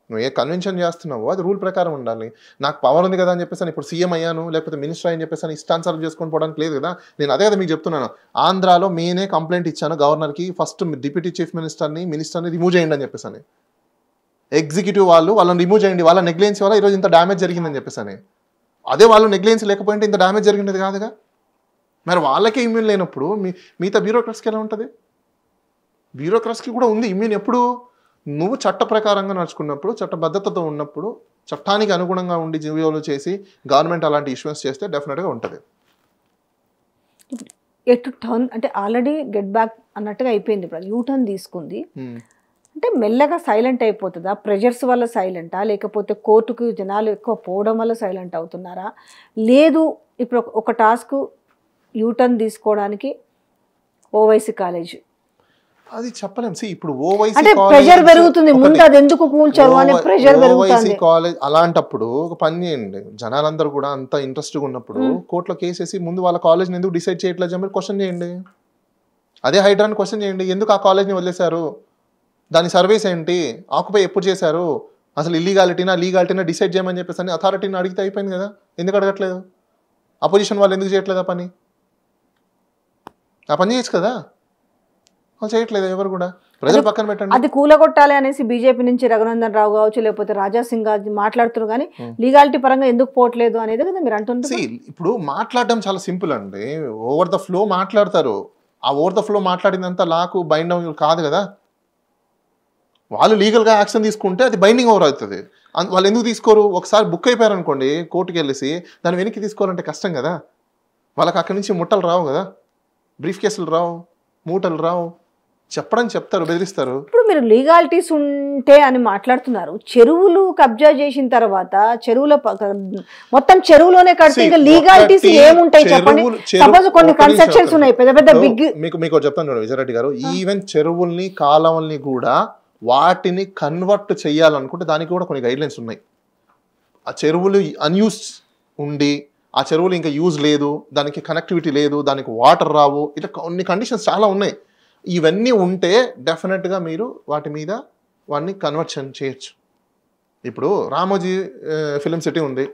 నువ్వు ఏ కన్వెన్షన్ చేస్తున్నావో అది రూల్ ప్రకారం ఉండాలి. నాకు పవర్ ఉంది కదా అని చెప్పేసి ఇప్పుడు సీఎం అయ్యాను లేకపోతే మినిస్టర్ అని చెప్పేసి ఇష్టానుసారం చేసుకొని పోవడానికి లేదు కదా. నేను అదే కదా మీకు చెప్తున్నాను. ఆంధ్రాలో నేనే కంప్లైంట్ ఇచ్చాను గవర్నర్కి, ఫస్ట్ డిప్యూటీ చీఫ్ మినిస్టర్ని రిమూవ్ చేయండి అని చెప్పేసి. ఎగ్జిక్యూటివ్ వాళ్ళని రిమూవ్ చేయండి, వాళ్ళ నెగ్లిజెన్స్ వల్ల ఈరోజు ఇంత డ్యామేజ్ జరిగిందని చెప్పేసి. అదే వాళ్ళు నెగ్లిజెన్స్ లేకపోయింటే ఇంత డ్యామేజ్ జరిగినది కాదుగా. మరి వాళ్ళకే ఇమ్యూన్ లేనప్పుడు మిగతా బ్యూరోక్రాట్స్కి ఎలా ఉంటుంది? బ్యూరోక్రాట్స్కి కూడా ఉంది ఇమ్యూన్. ఎప్పుడు నువ్వు చట్ట ప్రకారంగా నడుచుకున్నప్పుడు, చట్టబద్ధతతో ఉన్నప్పుడు, చట్టానికి అనుగుణంగా ఉండి జీవోలు చేసి గవర్నమెంట్ అలాంటి ఇష్యూస్ చేస్తే డెఫినెట్గా ఉంటుంది. ఎటు టర్న్ అంటే ఆల్రెడీ గెట్ బ్యాక్ అన్నట్టుగా అయిపోయింది. ఇప్పుడు యూ టర్న్ తీసుకుంది అంటే మెల్లగా సైలెంట్ అయిపోతుందా? ప్రెజర్స్ వల్ల సైలెంటా, లేకపోతే కోర్టుకు జనాలు ఎక్కువ పోవడం వల్ల సైలెంట్ అవుతున్నారా? లేదు ఇప్పుడు ఒక టాస్క్ యూటర్న్ తీసుకోవడానికి ఓవైసీ కాలేజ్ అది చెప్పలేం. ఇప్పుడు ఓవైసీ అంటే ప్రెషర్ పెరుగుతుంది, ముందు అది ఎందుకు కూల్చారు అనే ప్రెషర్ పెరుగుతుంది. కాలేజ్ అలాంటప్పుడు ఒక పని చేయండి, జనాలందరూ కూడా అంత ఇంట్రెస్ట్గా ఉన్నప్పుడు కోర్టులో కేసేసి ముందు వాళ్ళ కాలేజ్ని ఎందుకు డిసైడ్ చేయట్లేదు చెప్పి క్వశ్చన్ చేయండి. అదే హైడ్రాని క్వశ్చన్ చేయండి, ఎందుకు ఆ కాలేజ్ని వదిలేశారు, దాని సర్వీస్ ఏంటి, ఆక్యుపై ఎప్పుడు చేశారు, అసలు లీగాలిటీనా డిసైడ్ చేయమని చెప్పేసి అని అథారిటీని అడిగితే అయిపోయింది కదా. ఎందుకు అడగట్లేదు? అపోజిషన్ వాళ్ళు ఎందుకు చేయట్లేదు ఆ పని చేయొచ్చు కదా. వాళ్ళు చేయట్లేదు ఎవరు కూడా. ప్రజలు పక్కన పెట్టండి. అది కూలగొట్టాలి అనేసి బీజేపీ నుంచి రఘునందన్ రావు కావచ్చు, లేకపోతే రాజా సింగ్ మాట్లాడుతున్నారు, కానీ లీగాలిటీ పరంగా ఎందుకు పోవట్లేదు అనేది కదా మీరు అంటున్నారు. ఇప్పుడు మాట్లాడడం చాలా సింపుల్ అండి. ఓవర్ ద ఫ్లో మాట్లాడతారు. ఆ ఓవర్ ద ఫ్లో మాట్లాడిందంతా లాకు బైండ్ కాదు కదా. వాళ్ళు లీగల్గా యాక్షన్ తీసుకుంటే అది బైండింగ్ ఓవర్ అవుతుంది. వాళ్ళు ఎందుకు తీసుకోరు? ఒకసారి బుక్ అయిపోయారు అనుకోండి కోర్టుకి వెళ్ళేసి, దాన్ని వెనక్కి తీసుకోవాలంటే కష్టం కదా. వాళ్ళకి అక్కడి నుంచి ముట్టలు రావు కదా, బ్రీఫ్ కేసులు రావు, మూటలు రావు. చెప్పడానికి చెప్తారు, బెదిరిస్తారు. ఇప్పుడు మీరు లీగాలిటీస్ ఉంటే అని మాట్లాడుతున్నారు. చెరువులు కబ్జా చేసిన తర్వాత చెరువుల మొత్తం చెరువులోనే కడితే ఇంకా లీగాలిటీస్ ఏముంటాయి చెప్పండి. సపోజ్ కొన్ని కన్స్ట్రక్షన్స్ ఉన్నాయి పెద్ద పెద్ద బిగ్. మీకు చెప్తాను చూడండి విజయరెడ్డి గారు, ఈవెన్ చెరువుల్ని కాలువల్ని కూడా వాటిని కన్వర్ట్ చేయాలనుకుంటే దానికి కూడా కొన్ని గైడ్ లైన్స్ ఉన్నాయి. ఆ చెరువులు అన్యూస్ ఉండి ఆ చెరువులు ఇంకా యూజ్ లేదు, దానికి కనెక్టివిటీ లేదు, దానికి వాటర్ రావు, ఇట్లా కొన్ని కండిషన్స్ చాలా ఉన్నాయి. ఇవన్నీ ఉంటే డెఫినెట్గా మీరు వాటి మీద వాటిని కన్వర్షన్ చేయొచ్చు. ఇప్పుడు రామోజీ ఫిలిం సిటీ ఉంది,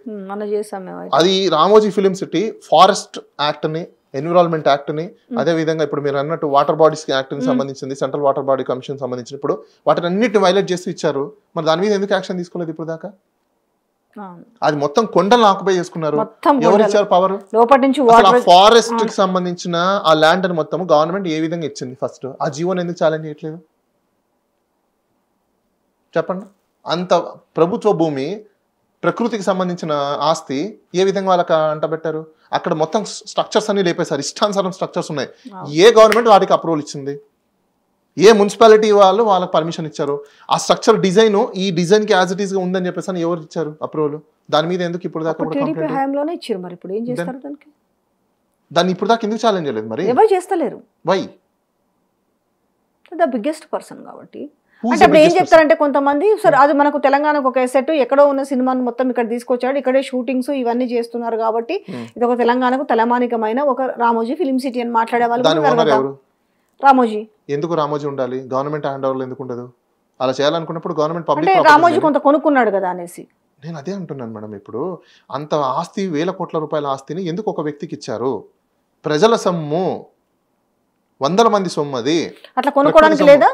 అది రామోజీ ఫిలిం సిటీ ఫారెస్ట్ యాక్ట్ని, ఎన్విరాన్మెంట్ యాక్ట్ని, అదేవిధంగా ఇప్పుడు మీరు అన్నట్టు వాటర్ బాడీస్ యాక్ట్ని సంబంధించింది, సెంట్రల్ వాటర్ బాడీ కమిషన్ సంబంధించిన, ఇప్పుడు వాటిని అన్నిటిని వైలేట్ చేస్తూ ఇచ్చారు. మరి దాని మీద ఎందుకు యాక్షన్ తీసుకోలేదు ఇప్పుడు దాకా? అది మొత్తం కొండలను ఆక్యుపై చేసుకున్నారు. ఎవరు ఇచ్చారు పవర్? ఫారెస్ట్ కి సంబంధించిన ఆ ల్యాండ్ అని మొత్తం గవర్నమెంట్ ఏ విధంగా ఇచ్చింది? ఫస్ట్ ఆ జీవోని ఎందుకు ఛాలెంజ్ చేయట్లేదు చెప్పండి? అంత ప్రభుత్వ భూమి, ప్రకృతికి సంబంధించిన ఆస్తి ఏ విధంగా వాళ్ళకి అంటబెట్టారు? అక్కడ మొత్తం స్ట్రక్చర్స్ అన్ని లేపేశారు, ఇష్టానుసారం స్ట్రక్చర్స్ ఉన్నాయి. ఏ గవర్నమెంట్ వాటికి అప్రూవల్ ఇచ్చింది? ఏ మున్సిపాలిటీ వాళ్ళు వాళ్ళకి పర్మిషన్ ఇచ్చారు? ఆ స్ట్రక్చర్ డిజైన్ ఈ డిజైన్ కి యాజ్ ఇట్ ఈస్ గా ఉందని చెప్పేసి అని ఎవరు ఇచ్చారు అప్రూవల్? దాని మీద ఎందుకు ఇప్పుడు దాకా దాన్ని ఇప్పుడు దాకా ఎందుకు ఛాలెంజ్ చేయలేదు? మరి ఎవరు చేస్తలేరు? వై? ద బిగ్గెస్ట్ పర్సన్ కాబట్టి. అంటే ఇప్పుడు ఏం చెప్తారంటే కొంతమంది, సార్ అది మనకు తెలంగాణకు ఒక ఎసెట్, ఎక్కడో ఉన్న సినిమాను మొత్తం ఇక్కడ తీసుకొచ్చాడు, ఇక్కడే షూటింగ్స్ ఇవన్నీ చేస్తున్నారు కాబట్టి ఇది ఒక తెలంగాణకు తలమానికమైన ఒక రామోజీ ఫిలిం సిటీ అని మాట్లాడే వాళ్ళు. రామోజీ ఎందుకు రామోజీ ఉండాలి? గవర్నమెంట్ హ్యాండ్ ఓవర్లు ఎందుకు ఉండదు? అలా చేయాలనుకున్నప్పుడు గవర్నమెంట్ పబ్లిక్ రామోజీ కొంత కొనుక్కున్నాడు కదా అనేసి నేను అదే అంటున్నాను మేడం. ఇప్పుడు అంత ఆస్తి, వేల కోట్ల రూపాయల ఆస్తిని ఎందుకు ఒక వ్యక్తికి ఇచ్చారు? ప్రజల సొమ్ము, వందల మంది సొమ్ము, అది అట్లా కొనుక్కోవడానికి లేదా?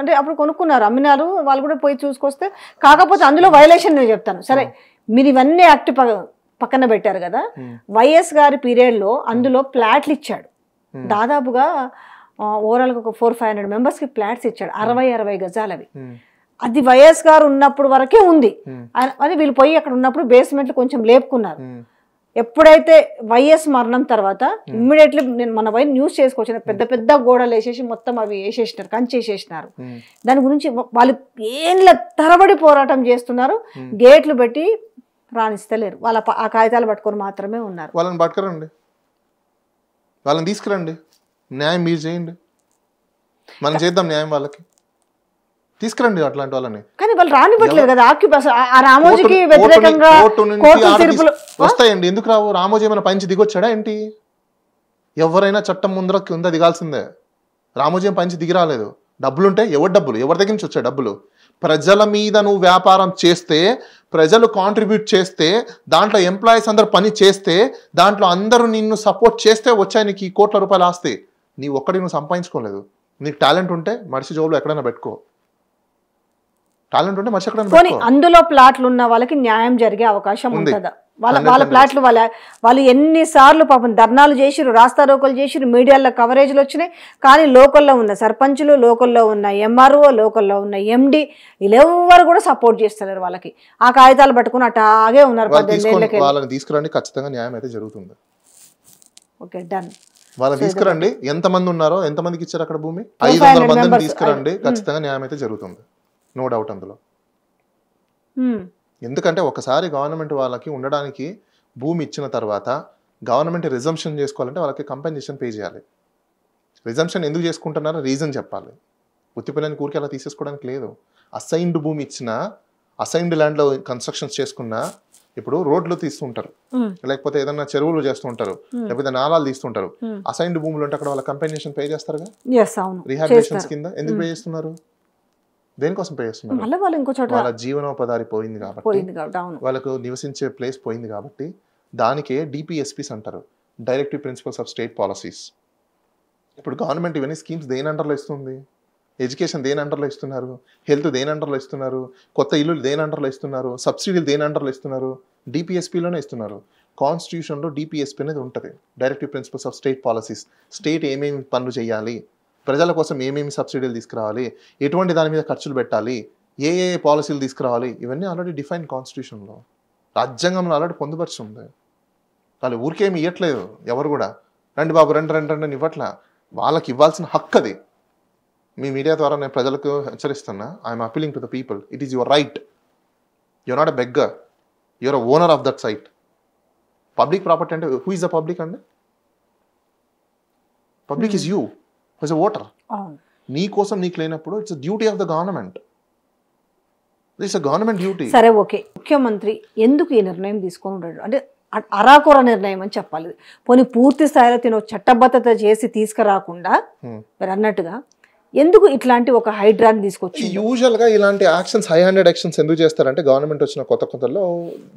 అంటే అప్పుడు కొనుక్కున్నారు, అమ్మినారు, వాళ్ళు కూడా పోయి చూసుకొస్తే. కాకపోతే అందులో వైలేషన్ నేను చెప్తాను. సరే మీరు ఇవన్నీ యాక్ట్ పక్కన పెట్టారు కదా, వైఎస్ గారి పీరియడ్ లో అందులో ప్లాట్లు ఇచ్చాడు. దాదాపుగా ఓవరాల్గా ఒక 400-500 మెంబర్స్కి ఫ్లాట్స్ ఇచ్చాడు, 60 గజాలవి. అది వైఎస్ గారు ఉన్నప్పుడు వరకే ఉంది. అది వీళ్ళు పోయి అక్కడ ఉన్నప్పుడు బేస్మెంట్లు కొంచెం లేపుకున్నారు. ఎప్పుడైతే వైఎస్ మరణం తర్వాత ఇమ్మీడియట్లీ నేను మన వైపు న్యూస్ చేసుకోవచ్చు, పెద్ద పెద్ద గోడలు వేసేసి మొత్తం అవి వేసేసినారు, కంచేసేసినారు. దాని గురించి వాళ్ళు ఏళ్ళ తరబడి పోరాటం చేస్తున్నారు, గేట్లు పెట్టి రాణిస్తలేరు. వాళ్ళ ఆ కాగితాలు పట్టుకొని మాత్రమే ఉన్నారు. వాళ్ళని పట్టుకురండి, వాళ్ళని తీసుకురండి, న్యాయం మీరు చేయండి, మనం చేద్దాం న్యాయం. వాళ్ళకి తీసుకురండి అట్లాంటి వాళ్ళని. కానీ వాళ్ళు రానివ్వట్లేదు కదా. ఆ రామోజీకి వ్యతిరేకంగా వస్తాయండి, ఎందుకు రావు? రామోజీ ఏమైనా పంచి దిగొచ్చాడా ఏంటి? ఎవరైనా చట్టం ముందర కింద దిగాల్సిందే. రామోజీ పంచి దిగి రాలేదు. డబ్బులుంటే ఎవరి డబ్బులు, ఎవరి దగ్గర నుంచి వచ్చాయి డబ్బులు? ప్రజల మీద నువ్వు వ్యాపారం చేస్తే, ప్రజలు కాంట్రిబ్యూట్ చేస్తే, దాంట్లో ఎంప్లాయీస్ అందరు పని చేస్తే, దాంట్లో అందరూ నిన్ను సపోర్ట్ చేస్తే వచ్చాయి నీకు ఈ కోట్ల రూపాయలు ఆస్తి. నీ ఒక్కడి నువ్వు సంపాదించుకోలేదు. నీకు టాలెంట్ ఉంటే మనిషి జోబులో ఎక్కడైనా పెట్టుకో, టాలెంట్ ఉంటే మనిషి ఎక్కడైనా పెట్టుకో. అందులో ప్లాట్లు ఉన్న వాళ్ళకి న్యాయం జరిగే అవకాశం ఉంటుందా? వాళ్ళ ప్లాట్లు వాళ్ళు ఎన్నిసార్లు పాపం ధర్నాలు చేసిరు, రాస్తారోకలు చేసిరు, మీడియాలో కవరేజ్లు వచ్చినాయి. కానీ లోకల్లో ఉన్న సర్పంచులు, లోకల్లో ఉన్న ఎంఆర్ఓ, లోకల్లో ఉన్న ఎండి వీళ్ళెవ్వరు కూడా సపోర్ట్ చేస్తలేరు వాళ్ళకి. ఆ కాగితాలు పట్టుకుని అటాగే ఉన్నారు. వాళ్ళని తీసుకురండి, ఖచ్చితంగా న్యాయం అయితే జరుగుతుంది. Okay, done. వాళ్ళని తీసుకురండి. ఎంతమంది ఉన్నారో, ఎంతమందికి ఇచ్చారు అక్కడ భూమి? 500 మందిని తీసుకురండి, ఖచ్చితంగా న్యాయం అయితే జరుగుతుంది, నో డౌట్ అందులో. ఎందుకంటే ఒకసారి గవర్నమెంట్ వాళ్ళకి ఉండడానికి భూమి ఇచ్చిన తర్వాత గవర్నమెంట్ రిజంప్షన్ చేసుకోవాలంటే వాళ్ళకి కంపెన్సేషన్ పే చేయాలి. రిజంప్షన్ ఎందుకు చేసుకుంటున్నారో రీజన్ చెప్పాలి. ఉత్తిపిల్లని కూరికి అలా తీసేసుకోవడానికి లేదు. అసైన్డ్ భూమి ఇచ్చిన, అసైన్డ్ ల్యాండ్లో కన్స్ట్రక్షన్స్ చేసుకున్నా, ఇప్పుడు రోడ్లు తీస్తుంటారు, లేకపోతే ఏదైనా చెరువులు చేస్తుంటారు, లేకపోతే నాలాలు తీస్తుంటారు. అసైన్డ్ భూములు ఉంటే అక్కడ వాళ్ళ కంపెన్సేషన్ పే చేస్తారుగా రీహాబిలిటేషన్స్ కింద. ఎందుకు పే చేస్తున్నారు? దేనికోసం పే చేస్తున్నారు? మళ్ళీ వాళ్ళు ఇంకో చోట వాళ్ళ జీవనోపాధి పోయింది కాబట్టి, పోయింది కాబట్టి అవును. వాళ్ళకు నివసించే ప్లేస్ పోయింది కాబట్టి దానికే డిపిఎస్పీస్ అంటారు, directive principles of state policies. ఇప్పుడు గవర్నమెంట్ ఇవన్నీ స్కీమ్స్ దేని అండర్లో ఇస్తుంది? ఎడ్యుకేషన్ దేని అండర్లో ఇస్తున్నారు? హెల్త్ దేని అండర్లో ఇస్తున్నారు? కొత్త ఇల్లులు దేని అండర్లో ఇస్తున్నారు? సబ్సిడీలు దేని అండర్లో ఇస్తున్నారు? డిపిఎస్పీలోనే ఇస్తున్నారు. కాన్స్టిట్యూషన్లో డిపిఎస్పీ అనేది ఉంటుంది, directive principles of state policies. State ఏమేమి పనులు చేయాలి, ప్రజల కోసం ఏమేమి సబ్సిడీలు తీసుకురావాలి, ఎటువంటి దాని మీద ఖర్చులు పెట్టాలి, ఏ ఏ పాలసీలు తీసుకురావాలి, ఇవన్నీ ఆల్రెడీ డిఫైన్ కాన్స్టిట్యూషన్లో, రాజ్యాంగంలో ఆల్రెడీ పొందుపరిచింది. వాళ్ళు ఊరికేమి ఇవ్వట్లేదు ఎవరు కూడా, రండి బాబు రండి రండి రండి అని ఇవ్వట్లా. వాళ్ళకి ఇవ్వాల్సిన హక్కు అది. మీ మీడియా ద్వారా నేను ప్రజలకు హెచ్చరిస్తున్నా, I'm appealing to the people, it is your right. Your not a beggar, your a owner of that site. Public property అంటే హూ ఇస్ ద పబ్లిక్ అండి? Public is you as a voter. నీ కోసం నీకు లేనప్పుడు it's duty of the government. It's a government duty. సరే okay, ముఖ్యమంత్రి ఎందుకు ఈ నిర్ణయం తీసుకొని ఉంటాడు అంటే అరాకొర నిర్ణయం అని చెప్పాలి. పోనీ పూర్తి స్థాయిలో తిన చట్టబద్ధత చేసి తీసుకురాకుండా మీరు అన్నట్టుగా ఎందుకు ఇట్లాంటి ఒక హైడ్రాని తీసుకొచ్చి? యూజువల్గా ఇలాంటి యాక్షన్స్, హై హ్యాండెడ్ యాక్షన్స్ ఎందుకు చేస్తారంటే గవర్నమెంట్ వచ్చిన కొత్తలో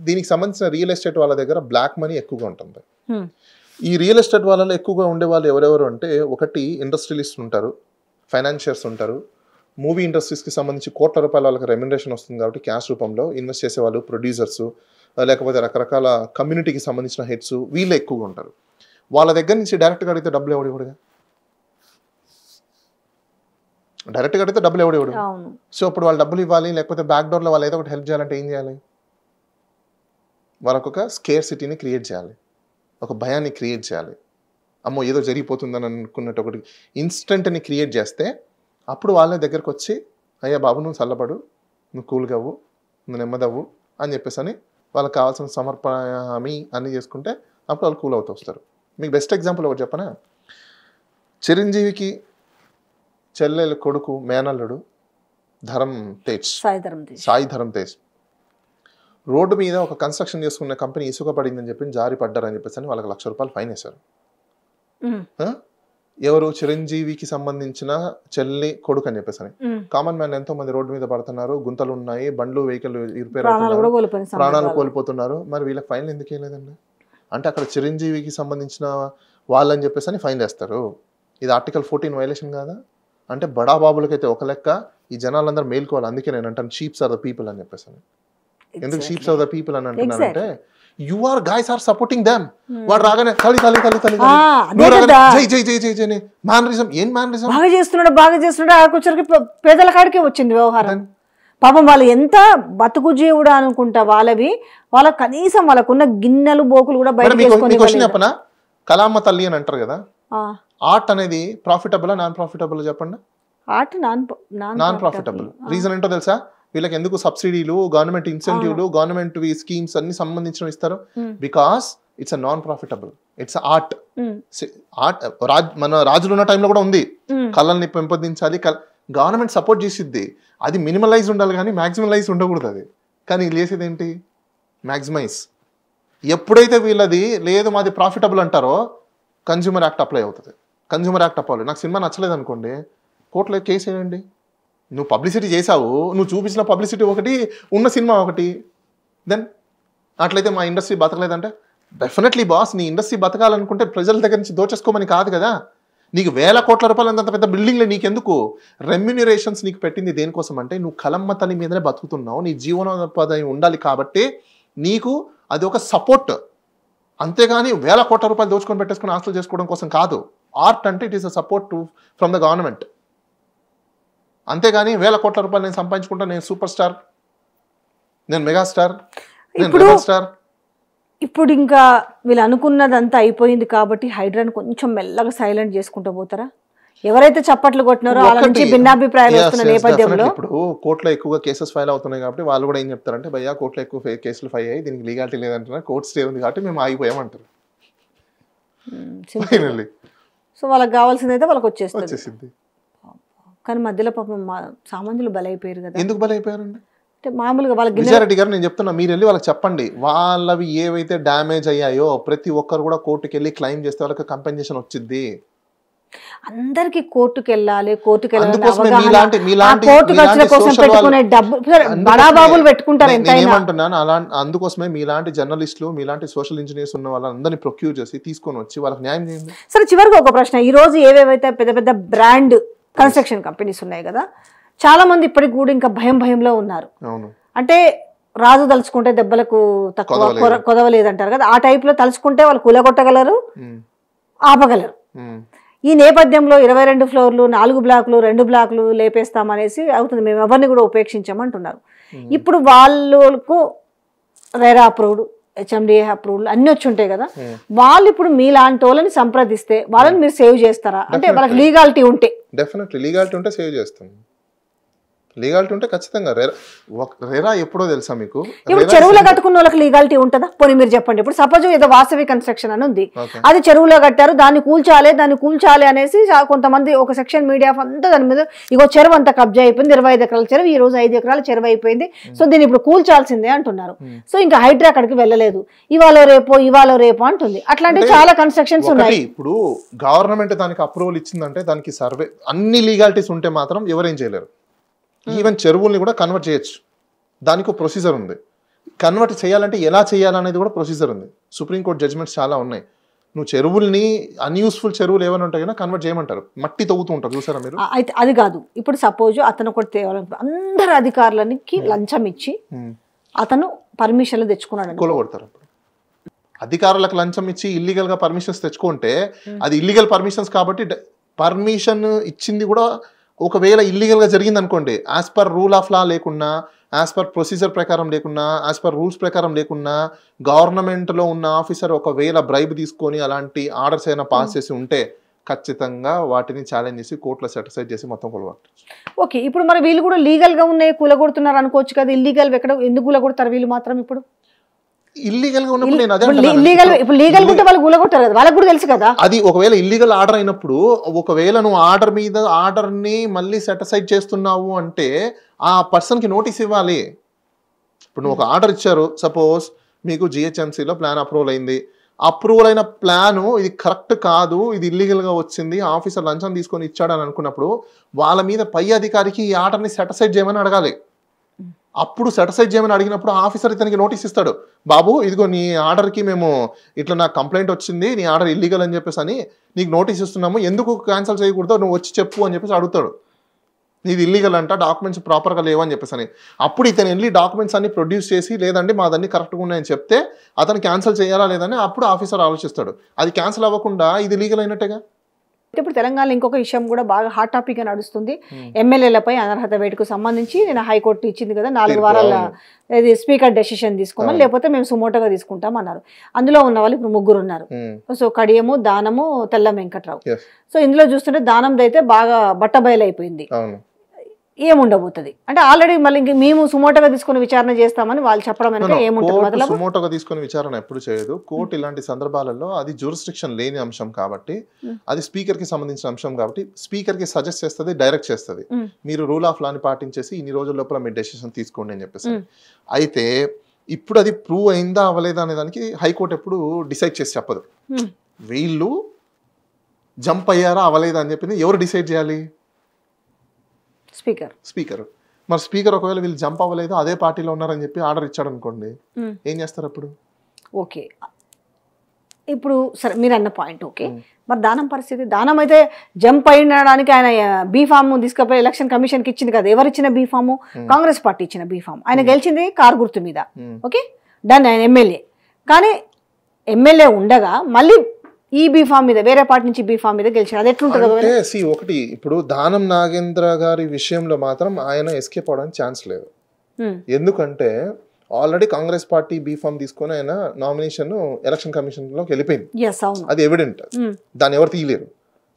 దీనికి సంబంధించిన రియల్ ఎస్టేట్ వాళ్ళ దగ్గర బ్లాక్ మనీ ఎక్కువగా ఉంటుంది. ఈ రియల్ ఎస్టేట్ వాళ్ళలో ఎక్కువగా ఉండే వాళ్ళు ఎవరెవరు అంటే, ఒకటి ఇండస్ట్రియలిస్ట్ ఉంటారు, ఫైనాన్షియర్స్ ఉంటారు, మూవీ ఇండస్ట్రీస్కి సంబంధించి కోట్ల రూపాయల వాళ్ళకి రెమ్యునరేషన్ వస్తుంది కాబట్టి క్యాష్ రూపంలో ఇన్వెస్ట్ చేసేవాళ్ళు, ప్రొడ్యూసర్స్, లేకపోతే రకరకాల కమ్యూనిటీకి సంబంధించిన హెడ్స్, వీళ్ళు ఎక్కువగా ఉంటారు. వాళ్ళ దగ్గర నుంచి డైరెక్ట్గా అడిగితే డబ్బులు ఎవడు? డైరెక్ట్గా అడిగితే డబ్బులు ఎవడు? సో అప్పుడు వాళ్ళు డబ్బులు ఇవ్వాలి, లేకపోతే బ్యాక్ డోర్లో వాళ్ళు ఏదో ఒకటి హెల్ప్ చేయాలంటే ఏం చేయాలి? వాళ్ళకు ఒక స్కేర్ సిటీని క్రియేట్ చేయాలి, ఒక భయాన్ని క్రియేట్ చేయాలి. అమ్మో ఏదో జరిగిపోతుందని అనుకున్నట్టు ఒకటి ఇన్స్టెంట్ని క్రియేట్ చేస్తే అప్పుడు వాళ్ళ దగ్గరకు వచ్చి, అయ్యా బాబు నువ్వు చల్లబడు, నువ్వు కూల్గా అవ్వు, నువ్వు నెమ్మదవ్వు అని చెప్పేసి అని వాళ్ళకి కావాల్సిన సమర్పణమి అన్నీ చేసుకుంటే అప్పుడు వాళ్ళు కూల్ అవుతూ వస్తారు. మీకు బెస్ట్ ఎగ్జాంపుల్ ఒకటి చెప్పనా? చిరంజీవికి చెల్లెలు కొడుకు మేనల్లుడు సాయి ధరమ్ తేజ్ రోడ్డు మీద ఒక కన్స్ట్రక్షన్ చేసుకున్న కంపెనీ ఇసుక పడిందని చెప్పి జారి పడ్డారని చెప్పేసి అని వాళ్ళకి ₹1,00,000 ఫైన్ వేశారు. ఎవరు? చిరంజీవికి సంబంధించిన చెల్లి కొడుకు అని చెప్పేసి అని. కామన్ మ్యాన్ ఎంతో మంది రోడ్డు మీద పడుతున్నారు, గుంతలు ఉన్నాయి, బండ్లు వెహికల్ రిపేర్ అవుతున్నారు, ప్రాణాలు కోల్పోతున్నారు. మరి వీళ్ళకి ఫైన్లు ఎందుకు వేయలేదండి? అంటే అక్కడ చిరంజీవికి సంబంధించిన వాళ్ళని చెప్పేసి అని ఫైన్ వేస్తారు. ఇది ఆర్టికల్ 14 వైలేషన్ కాదా? అంటే బడా బాబులకైతే ఒక లెక్క, ఈ జనాలందరూ మేల్కోవాలి. అందుకే నేను అంటాను షీప్స్ ఆర్ ద పీపుల్ అని చెప్పేసి. ఎందుకు షీప్స్ ఆర్ ద పీపుల్ అని అంటున్నానంటే, you are guys are supporting them. వాడు రాగానే తల్లి తల్లి తల్లి తల్లి జై జై జై జై జై మేనరిజం. ఏం మేనరిజం? బాగా చేస్తున్నాడు ఆకొచ్చరికి పేదల కాడికే వచ్చింది వ్యవహారం. పాపం వాళ్ళు ఎంత బతుకు జీవుడు అనుకుంటా వాళ్ళవి, వాళ్ళ కనీసం వాళ్ళకున్న గిన్నెలు బోకులు కూడా బయట చెప్పనా? కలామ్మ తల్లి అని అంటారు కదా, ఆర్ట్ అనేది ప్రాఫిటబుల్ నాన్ ప్రాఫిటబుల్ చెప్పండి? Art non profitable. రీజన్ ఏంటో తెలుసా? వీళ్ళకి ఎందుకు సబ్సిడీలు, గవర్నమెంట్ ఇన్సెంటివ్లు, గవర్నమెంట్ స్కీమ్స్ అన్ని సంబంధించిన ఇస్తారు? Because it's a non profitable, it's art. మన రాజులు ఉన్న టైంలో కూడా ఉంది, కళల్ని పెంపొందించాలి, గవర్నమెంట్ సపోర్ట్ చేసిద్ది. అది మినిమలైజ్ ఉండాలి కానీ మ్యాక్సిమలైజ్ ఉండకూడదు. అది కానీ చేసేది ఏంటి? మ్యాక్సిమైజ్. ఎప్పుడైతే వీళ్ళది లేదు మాది ప్రాఫిటబుల్ అంటారో కన్జ్యూమర్ యాక్ట్ అప్లై అవుతుంది. Consumer act apply. నాకు సినిమా నచ్చలేదు అనుకోండి, కోర్టులో కేసు వేయండి. నువ్వు పబ్లిసిటీ చేసావు, నువ్వు చూపించిన పబ్లిసిటీ ఒకటి, ఉన్న సినిమా ఒకటి, దెన్ అట్లయితే మా ఇండస్ట్రీ బతకలేదంటే డెఫినెట్లీ బాస్, నీ ఇండస్ట్రీ బతకాలనుకుంటే ప్రజల దగ్గర నుంచి దోచేసుకోమని కాదు కదా. నీకు ₹1,000 కోట్ల అంత పెద్ద బిల్డింగ్లే నీకెందుకు? రెమ్యూనరేషన్స్ నీకు పెట్టింది దేనికోసం అంటే నువ్వు కలమ్మ తల్లి మీదనే బతుకుతున్నావు, నీ జీవనోపాధి ఉండాలి కాబట్టి నీకు అది ఒక సపోర్ట్. అంతేగాని ₹1,000 కోట్ల దోచుకొని పెట్టేసుకుని ఆస్తులు చేసుకోవడం కోసం కాదు. ఆర్ట్ అంటే it is a support from the government. అంతేగాని ₹1,000 కోట్ల నేను సంపాదించుకుంటా, నేను సూపర్ స్టార్, నేను మెగాస్టార్, నేను రెబల్ స్టార్. ఇప్పుడు ఇంకా వీళ్ళు అనుకున్నదంతా అయిపోయింది కాబట్టి హైడ్రాని కొంచెం మెల్లగా సైలెంట్ చేసుకుంటూ పోతారా? ఎవరైతే చప్పట్లు కొట్టినారో వాళ్ళ నుంచి భిన్నాభిప్రాయాలు వస్తున్న నేపథ్యంలో ఇప్పుడు కోర్టులో ఎక్కువగా కేసెస్ ఫైల్ అవుతున్నాయి కాబట్టి వాళ్ళు కూడా ఏం చెప్తారంటే, భయ్యా కోర్టులో ఎక్కువ కేసులు ఫైల్ అయ్యాయి, దీనికి లీగాలిటీ లేదంటున్నారు, కోర్టు స్టే ఉంది కాబట్టి మేము ఆగిపోయామంటారు. సో వాళ్ళకి కావాల్సింది అయితే వాళ్ళకి వచ్చేస్తుంది. కానీ మధ్యలో పాపం సామాన్యులు బలైపోయారు కదా. ఎందుకు బలైపోయారండి? అంటే మామూలుగా వాళ్ళకి విజయారెడ్డి గారు నేను చెప్తున్నా, మీరు వెళ్ళి వాళ్ళకి చెప్పండి, వాళ్ళవి ఏవైతే డ్యామేజ్ అయ్యాయో ప్రతి ఒక్కరు కూడా కోర్టుకి వెళ్ళి క్లెయిమ్ చేస్తే వాళ్ళకి కంపెన్సేషన్ వచ్చింది. అందరికి కోర్టుకు వెళ్ళాలి, కోర్టుకు అందుకోసమే వెళ్ళాలి, మీలాంటి కోర్టు ఖర్చుల కోసం social పెట్టుకునే డబ్బు బడాబాబులు పెట్టుకుంటారు ఎంతైనా. ఏమంటున్నాను అందుకోసమే మీలాంటి జర్నలిస్టులు, మీలాంటి సోషల్ ఇంజనీర్స్ ఉన్న వాళ్ళందరినీ ప్రొక్యూర్ చేసి తీసుకొని వచ్చి వాళ్ళకి న్యాయం చేయండి. సరే, చివరికి ఒక ప్రశ్న. ఈ రోజు ఏవేవైతే పెద్ద పెద్ద బ్రాండ్ కన్స్ట్రక్షన్ కంపెనీస్ ఉన్నాయి కదా, చాలా మంది ఇప్పటికి కూడా ఇంకా భయంలో ఉన్నారు. అవును, అంటే రాజు తలుచుకుంటే దెబ్బలకు తక్కువ కొదవలేదంటారు కదా, ఆ టైప్ లో తలుచుకుంటే వాళ్ళు కూలగొట్టగలరు, ఆపగలరు. ఈ నేపథ్యంలో 22 ఫ్లోర్లు, 4 బ్లాకులు, 2 బ్లాకులు లేపేస్తామనేసి అవుతుంది, మేము ఎవరిని కూడా ఉపేక్షించామంటున్నారు. ఇప్పుడు వాళ్ళకు రెరా అప్రూవ్డ్, హెచ్ఎండిఏ అప్రూవ్డ్ అన్ని వచ్చి ఉంటాయి కదా, వాళ్ళు ఇప్పుడు మీలాంటి వాళ్ళని సంప్రదిస్తే వాళ్ళని మీరు సేవ్ చేస్తారా? అంటే వాళ్ళకి లీగాలిటీ ఉంటే. డెఫినెట్లీ లీగాలిటీ ఉంటే సేవ్ చేస్తాం. లీగాలిటీ ఉంటే ఖచ్చితంగా. రెరా ఎప్పుడో తెలుసా మీకు? ఇప్పుడు చెరువులో కట్టుకున్న వాళ్ళకి లీగాలిటీ ఉంటుందా? పోనీ మీరు చెప్పండి. ఇప్పుడు సపోజ్ ఏదో వాసవి కన్స్ట్రక్షన్ అని ఉంది, అది చెరువులో కట్టారు, దాన్ని కూల్చాలి అనేసి కొంతమంది ఒక సెక్షన్ మీడియా అంతా దాని మీద ఇగో చెరువు అంతా కబ్జా అయిపోయింది, 25 ఎకరాల చెరువు, ఈ రోజు 5 ఎకరాల చెరువు అయిపోయింది, సో దీన్ని ఇప్పుడు కూల్చాల్సిందే అంటున్నారు. సో ఇంకా హైడ్రా అక్కడికి వెళ్ళలేదు, ఇవాళ రేపో అంటుంది. అట్లాంటి చాలా కన్స్ట్రక్షన్స్ ఉన్నాయి. ఇప్పుడు గవర్నమెంట్ దానికి అప్రూవల్ ఇచ్చిందంటే దానికి సర్వే అన్ని లీగాలిటీస్ ఉంటే మాత్రం ఎవరేం చేయలేరు. ఈవెన్ చెరువుల్ని కూడా కన్వర్ట్ చేయొచ్చు, దానికి ఒక ప్రొసీజర్ ఉంది. కన్వర్ట్ చేయాలంటే ఎలా చేయాలనేది కూడా ప్రొసీజర్ ఉంది. సుప్రీంకోర్టు జడ్జ్మెంట్స్ చాలా ఉన్నాయి. నువ్వు చెరువుల్ని అన్యూస్ఫుల్ చెరువులు ఏమైనా ఉంటాయో కన్వర్ట్ చేయమంటారు, మట్టి తవ్వుతూ ఉంటారు, చూసారా మీరు? అయితే అది కాదు. ఇప్పుడు సపోజ్ అతను ఒకటి తేవాలని అందరు అధికారులకి లంచం ఇచ్చి అతను పర్మిషన్లు తెచ్చుకున్నాడు, కొలగొడతారు. అధికారులకు లంచం ఇచ్చి ఇల్లీగల్ గా పర్మిషన్స్ తెచ్చుకుంటే అది ఇల్లీగల్ పర్మిషన్స్ కాబట్టి పర్మిషన్ ఇచ్చింది కూడా ఒకవేళ ఇల్లీగల్గా జరిగింది అనుకోండి, as per rule of law లేకున్నా, యాజ్ పర్ ప్రొసీజర్ ప్రకారం లేకున్నా, యాజ్ పర్ రూల్స్ ప్రకారం లేకున్నా, గవర్నమెంట్లో ఉన్న ఆఫీసర్ ఒకవేళ బ్రైబ్ తీసుకొని అలాంటి ఆర్డర్స్ అయినా పాస్ చేసి ఉంటే ఖచ్చితంగా వాటిని ఛాలెంజ్ చేసి కోర్టులో సెటిసైడ్ చేసి మొత్తం కొలగొట్టారు. ఓకే, ఇప్పుడు మరి వీళ్ళు కూడా లీగల్గా ఉన్నాయి కూలగొడుతున్నారు అనుకోవచ్చు కదా, ఇల్లీగల్ ఎక్కడ ఎందుకు కూలగొడతారు వీళ్ళు మాత్రం? ఇప్పుడు ఇల్లీగల్ గా ఉన్నప్పుడు నేను అదే లీగల్ ఉంటే వాళ్ళు కూలగొట్టారు కదా, వాళ్ళకి కూడా తెలుసు కదా. అది ఒకవేళ ఇల్లీగల్ ఆర్డర్ అయినప్పుడు, ఒకవేళ నువ్వు ఆర్డర్ మీద ఆర్డర్ని మళ్ళీ సెటిసైడ్ చేస్తున్నావు అంటే ఆ పర్సన్కి నోటీస్ ఇవ్వాలి. ఇప్పుడు నువ్వు ఒక ఆర్డర్ ఇచ్చారు, సపోజ్ మీకు జిహెచ్ఎంసీలో ప్లాన్ అప్రూవల్ అయింది, అప్రూవల్ అయిన ప్లాను ఇది కరెక్ట్ కాదు, ఇది ఇల్లీగల్గా వచ్చింది, ఆఫీసర్ లంచం తీసుకొని ఇచ్చాడని అనుకున్నప్పుడు వాళ్ళ మీద పై అధికారికి ఈ ఆర్డర్ని సెటిసైడ్ చేయమని అడగాలి. అప్పుడు సెటిసైడ్ చేయమని అడిగినప్పుడు ఆఫీసర్ ఇతనికి నోటీస్ ఇస్తాడు, బాబు ఇదిగో నీ ఆర్డర్కి మేము ఇట్లా నాకు కంప్లైంట్ వచ్చింది, నీ ఆర్డర్ ఇల్లీగల్ అని చెప్పేసి అని నీకు నోటీస్ ఇస్తున్నాము, ఎందుకు క్యాన్సిల్ చేయకూడదు నువ్వు వచ్చి చెప్పు అని చెప్పేసి అడుగుతాడు. ఇది ఇల్లీగల్ అంట, డాక్యుమెంట్స్ ప్రాపర్గా లేవని చెప్పేసి అని. అప్పుడు ఇతను వెళ్ళి డాక్యుమెంట్స్ అన్ని ప్రొడ్యూస్ చేసి లేదండి మాదన్నీ కరెక్ట్గా ఉన్నాయని చెప్తే అతను క్యాన్సిల్ చేయాలా లేదని అప్పుడు ఆఫీసర్ ఆలోచిస్తాడు. అది క్యాన్సిల్ అవ్వకుండా ఇది లీగల్ అయినట్టుగా. ఇప్పుడు తెలంగాణలో ఇంకొక విషయం కూడా బాగా హాట్ టాపిక్ గా నడుస్తుంది, ఎమ్మెల్యేలపై అనర్హత వేటుకు సంబంధించి నేను హైకోర్టు ఇచ్చింది కదా 4 వారాల స్పీకర్ డెసిషన్ తీసుకోమని, లేకపోతే మేము సుమోటోగా తీసుకుంటాం అన్నారు. అందులో ఉన్న వాళ్ళు ఇప్పుడు 3 ఉన్నారు. సో కడియము, దానము, తెల్ల వెంకట్రావు. సో ఇందులో చూస్తుంటే దానంది అయితే బాగా బట్టబయలైపోయింది, ఏముండబోతుంది అంటే ఆల్రెడీ మళ్ళీ ఇంక మేము సుమోటోగా తీసుకుని విచారణ చేస్తామని వాళ్ళు చెప్పడం అంటే ఏముంటుంది? సుమోటోగా తీసుకుని విచారణ ఎప్పుడు చేయదు కోర్టు. ఇలాంటి సందర్భాలలో అది జ్యూరిస్డిక్షన్ లేని అంశం కాబట్టి, అది స్పీకర్ కి సంబంధించిన అంశం కాబట్టి స్పీకర్ కి సజెస్ట్ చేస్తుంది, డైరెక్ట్ చేస్తుంది, మీరు రూల్ ఆఫ్ లాని పాటించేసి ఇన్ని రోజుల లోపల మీరు డెసిషన్ తీసుకోండి అని చెప్పేసి. అయితే ఇప్పుడు అది ప్రూవ్ అయిందా అవ్వలేదా అనే దానికి హైకోర్టు ఎప్పుడు డిసైడ్ చేసి చెప్పదు. వీళ్ళు జంప్ అయ్యారా అవ్వలేదా అని చెప్పింది ఎవరు డిసైడ్ చేయాలి? స్పీకర్. మరి స్పీకర్ ఒకవేళ వీళ్ళు జంప్ అవ్వలేదు, అదే పార్టీలో ఉన్నారని చెప్పి ఆర్డర్ ఇచ్చాడు అనుకోండి, ఏం చేస్తారు అప్పుడు? ఓకే, ఇప్పుడు సరే మీరు అన్న పాయింట్ ఓకే. మరి దానం పరిస్థితి, దానం అయితే జంప్ అయినడానికి ఆయన బీఫామ్ తీసుకుపోయి ఎలక్షన్ కమిషన్కి ఇచ్చింది కదా, ఎవరు ఇచ్చిన బీఫాము? కాంగ్రెస్ పార్టీ ఇచ్చిన బీఫామ్. ఆయన గెలిచింది కారు గుర్తు మీద, ఓకే డన్, ఆయన ఎమ్మెల్యే. కానీ ఎమ్మెల్యే ఉండగా మళ్ళీ ఈ బీఫామ్ మీద వేరే పార్టీ నుంచి బీఫామ్ మీద గెలిచారు, అది ఎట్లుంటుంది? ఒకటి ఇప్పుడు దానం నాగేంద్ర గారి విషయంలో మాత్రం ఆయన ఎస్కేప్ అవడానికి ఛాన్స్ లేదు. ఎందుకంటే ఆల్రెడీ కాంగ్రెస్ పార్టీ బీఫామ్ తీసుకొని ఆయన నామినేషన్ ఎలక్షన్ కమిషన్ లోకి వెళ్ళిపోయింది, అది ఎవిడెంట్, దాన్ని ఎవరు తీయలేరు.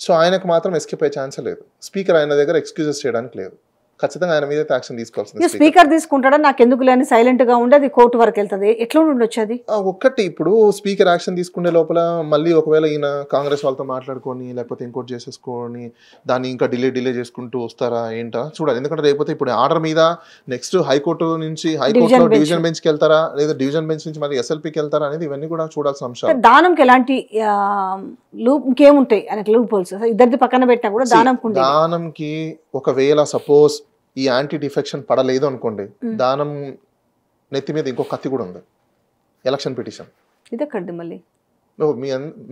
సో ఆయనకు మాత్రం ఎస్కేప్ అయ్యే ఛాన్స్ లేదు. స్పీకర్ ఆయన దగ్గర ఎక్స్క్యూజెస్ చేయడానికి లేదు. ఖచ్చితంగా ఆయన మీద యాక్షన్ తీసుకోవాల్సింది స్పీకర్. స్పీకర్ తీసుకుంటాడా నాకు ఎందుకు లేని సైలెంట్ గా ఉండి అది కోర్టు వరకు వెళ్తుంది, ఎట్లా ఉండొచ్చు అది? ఒక్కటి ఇప్పుడు స్పీకర్ యాక్షన్ తీసుకునే లోపల మళ్ళీ ఒకవేళ ఈయన కాంగ్రెస్ వాళ్ళతో మాట్లాడుకొని లేకపోతే ఇంకోటి చేసేసుకొని దాన్ని ఇంకా డిలే చేసుకుంటూ వస్తారా ఏంటా చూడాలి. ఎందుకంటే రేకపోతే ఇప్పుడు ఆర్డర్ మీద నెక్స్ట్ హైకోర్టులో డివిజన్ బెంచ్కి వెళ్తారా లేదా డివిజన్ బెంచ్ నుంచి మళ్ళీ ఎస్ఎల్పీకి వెళ్తారా అనేది ఇవన్నీ కూడా చూడాల్సిన అంశాలు. దానంకి ఎలాంటి ఇంకేముంటాయి ఆయనకి లూప్ హోల్స్? ఇద్దరిది పక్కన పెట్టినా కూడా దానంకి ఒకవేళ సపోజ్ ఈ యాంటీ డిఫెక్షన్ పడలేదు అనుకోండి, దానం నెత్తి మీద ఇంకో కత్తి కూడా ఉంది, ఎలక్షన్ పిటిషన్. ఇదెక్కడిది మళ్ళీ?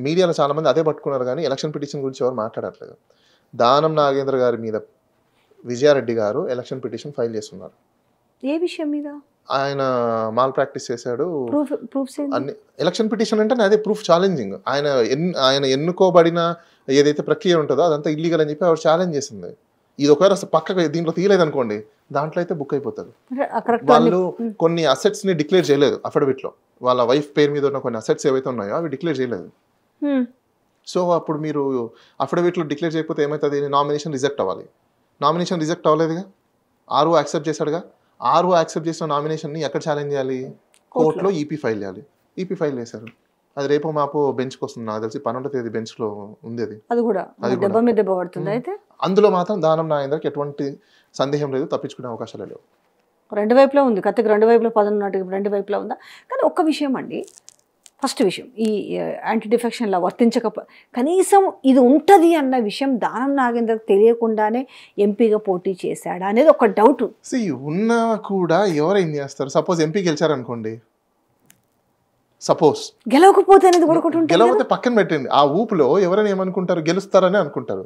మీడియాలో చాలా మంది అదే పట్టుకున్నారు కానీ ఎలక్షన్ పిటిషన్ గురించి ఎవరు మాట్లాడట్లేదు. దానం నాగేంద్ర గారి మీద విజయారెడ్డి గారు ఎలక్షన్ పిటిషన్ ఫైల్ చేస్తున్నారు. ఏ విషయం మీద? ఆయన మాల్ ప్రాక్టీస్ చేశాడు. అన్ని ఎలక్షన్ పిటిషన్ అంటే అదే ప్రూఫ్ ఛాలెంజింగ్. ఆయన ఎన్నుకోబడిన ఏదైతే ప్రక్రియ ఉంటుందో అదంతా ఇల్లీగల్ అని చెప్పి ఆవిడ ఛాలెంజ్ చేసింది. ఇది ఒకవేళ పక్కగా దీంట్లో తీయలేదు అనుకోండి, దాంట్లో అయితే బుక్ అయిపోతారు. వాళ్ళు కొన్ని అసెట్స్ ని డిక్లేర్ చేయలేదు అఫిడవిట్ లో, వాళ్ళ వైఫ్ పేరు మీద ఉన్న కొన్ని అసెట్స్ ఏవైతే ఉన్నాయో అవి డిక్లేర్ చేయలేదు. సో అప్పుడు మీరు అఫిడవిట్ లో డిక్లేర్ చేయకపోతే ఏమవుతుంది? నామినేషన్ రిజెక్ట్ అవ్వాలి. నామినేషన్ రిజెక్ట్ అవ్వలేదుగా, ఆర్ఓ యాక్సెప్ట్ చేశాడుగా. ఆర్ఓ యాక్సెప్ట్ చేసిన నామినేషన్ ని ఎక్కడ ఛాలెంజ్ చేయాలి? కోర్టులో ఈపీ ఫైల్ చేయాలి. ఈపీ ఫైల్ చేశారు. అది రేపు మాపు బెంచ్కి వస్తుంది, నాకు తెలిసి 12వ తేదీ బెంచ్ లో ఉంది. అది కూడా దెబ్బ పడుతుంది. అయితే అందులో మాత్రం దానం నాగేంద్రకి ఎటువంటి సందేహం లేదు, తప్పించుకునే అవకాశాలు లేవు. రెండు వైపులా ఉంది, కత్తికి రెండు వైపులా పదం నాటికి రెండు వైపులా ఉందా? కానీ ఒక్క విషయం అండి, ఫస్ట్ విషయం ఈ యాంటీ డిఫెక్షన్లా కనీసం ఇది ఉంటుంది అన్న విషయం దానం నాగేంద్రకు తెలియకుండానే ఎంపీగా పోటీ చేశాడా అనేది ఒక డౌట్. ఉన్నా కూడా ఎవరేం చేస్తారు? సపోజ్ ఎంపీ గెలిచారనుకోండి, సపోజ్ గెలవకపోతే అనేది కూడా ఒకటి ఉంటుంది. గెలవకపోతే పక్కన పెట్టండి, ఆ ఊపులో ఎవరైనా ఏమనుకుంటారు? గెలుస్తారని అనుకుంటారు.